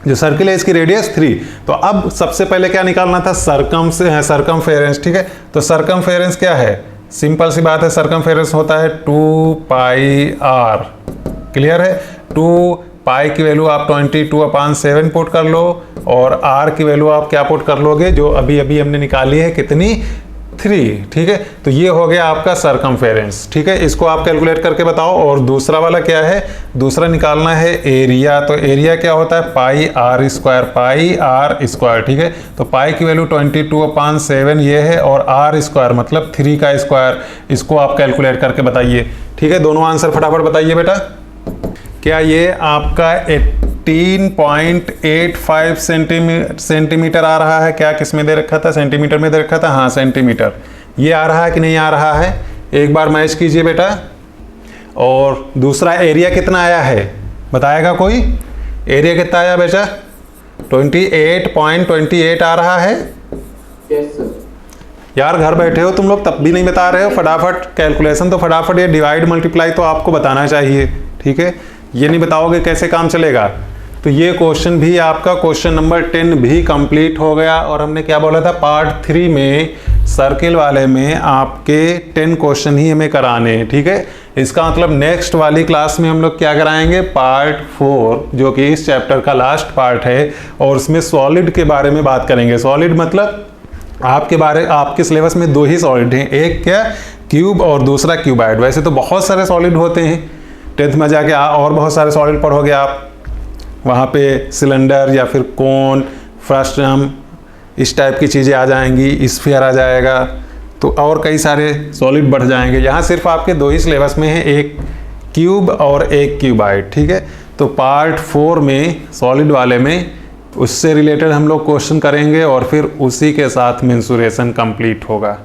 जो सर्किल है इसकी रेडियस 3। तो अब सबसे पहले क्या निकालना था, सरकमफेरेंस, ठीक है। तो सरकमफेरेंस क्या है, सिंपल सी बात है, सरकमफेरेंस होता है 2πr। क्लियर है। 2π की वैल्यू आप 22/7 पुट कर लो और r की वैल्यू आप क्या पुट कर लोगे, जो अभी अभी हमने निकाली है कितनी, 3, ठीक है। तो ये हो गया आपका सरकमफेरेंस, ठीक है। इसको आप कैलकुलेट करके बताओ। और दूसरा वाला क्या है, दूसरा निकालना है एरिया। तो एरिया क्या होता है, πr², ठीक है। तो पाई की वैल्यू 22/7 ये है और r² मतलब 3 का स्क्वायर। इसको आप कैलकुलेट करके बताइए, ठीक है। दोनों आंसर फटाफट बताइए बेटा। क्या ये आपका 18.85 सेंटीमीटर आ रहा है, क्या किस में दे रखा था, सेंटीमीटर में दे रखा था, हाँ सेंटीमीटर। ये आ रहा है कि नहीं आ रहा है, एक बार मैच कीजिए बेटा। और दूसरा एरिया कितना आया है बताएगा कोई, एरिया कितना आया बेटा, 28.28 आ रहा है। यार घर बैठे हो तुम लोग तब भी नहीं बता रहे हो, फटाफट कैलकुलेशन तो फटाफट, ये डिवाइड मल्टीप्लाई तो आपको बताना चाहिए, ठीक है। ये नहीं बताओगे कैसे काम चलेगा। तो ये क्वेश्चन भी आपका क्वेश्चन नंबर 10 भी कंप्लीट हो गया। और हमने क्या बोला था, पार्ट 3 में सर्किल वाले में आपके 10 क्वेश्चन ही हमें कराने हैं, ठीक है। इसका मतलब नेक्स्ट वाली क्लास में हम लोग क्या कराएंगे, पार्ट 4 जो कि इस चैप्टर का लास्ट पार्ट है, और उसमें सॉलिड के बारे में बात करेंगे। सॉलिड मतलब आपके सिलेबस में 2 ही सॉलिड हैं, एक क्या क्यूब और दूसरा क्यूबाइड। वैसे तो बहुत सारे सॉलिड होते हैं, 10th में जाके और बहुत सारे सॉलिड पढ़ोगे आप, वहाँ पे सिलेंडर या फिर कोन, फ्रस्ट्रम, इस टाइप की चीज़ें आ जाएंगी, स्फीयर आ जाएगा, तो और कई सारे सॉलिड बढ़ जाएंगे। यहाँ सिर्फ आपके 2 ही सिलेबस में है, एक क्यूब और एक क्यूबाइड, ठीक है। तो पार्ट 4 में सॉलिड वाले में उससे रिलेटेड हम लोग क्वेश्चन करेंगे और फिर उसी के साथ मेंसुरेशन कंप्लीट होगा।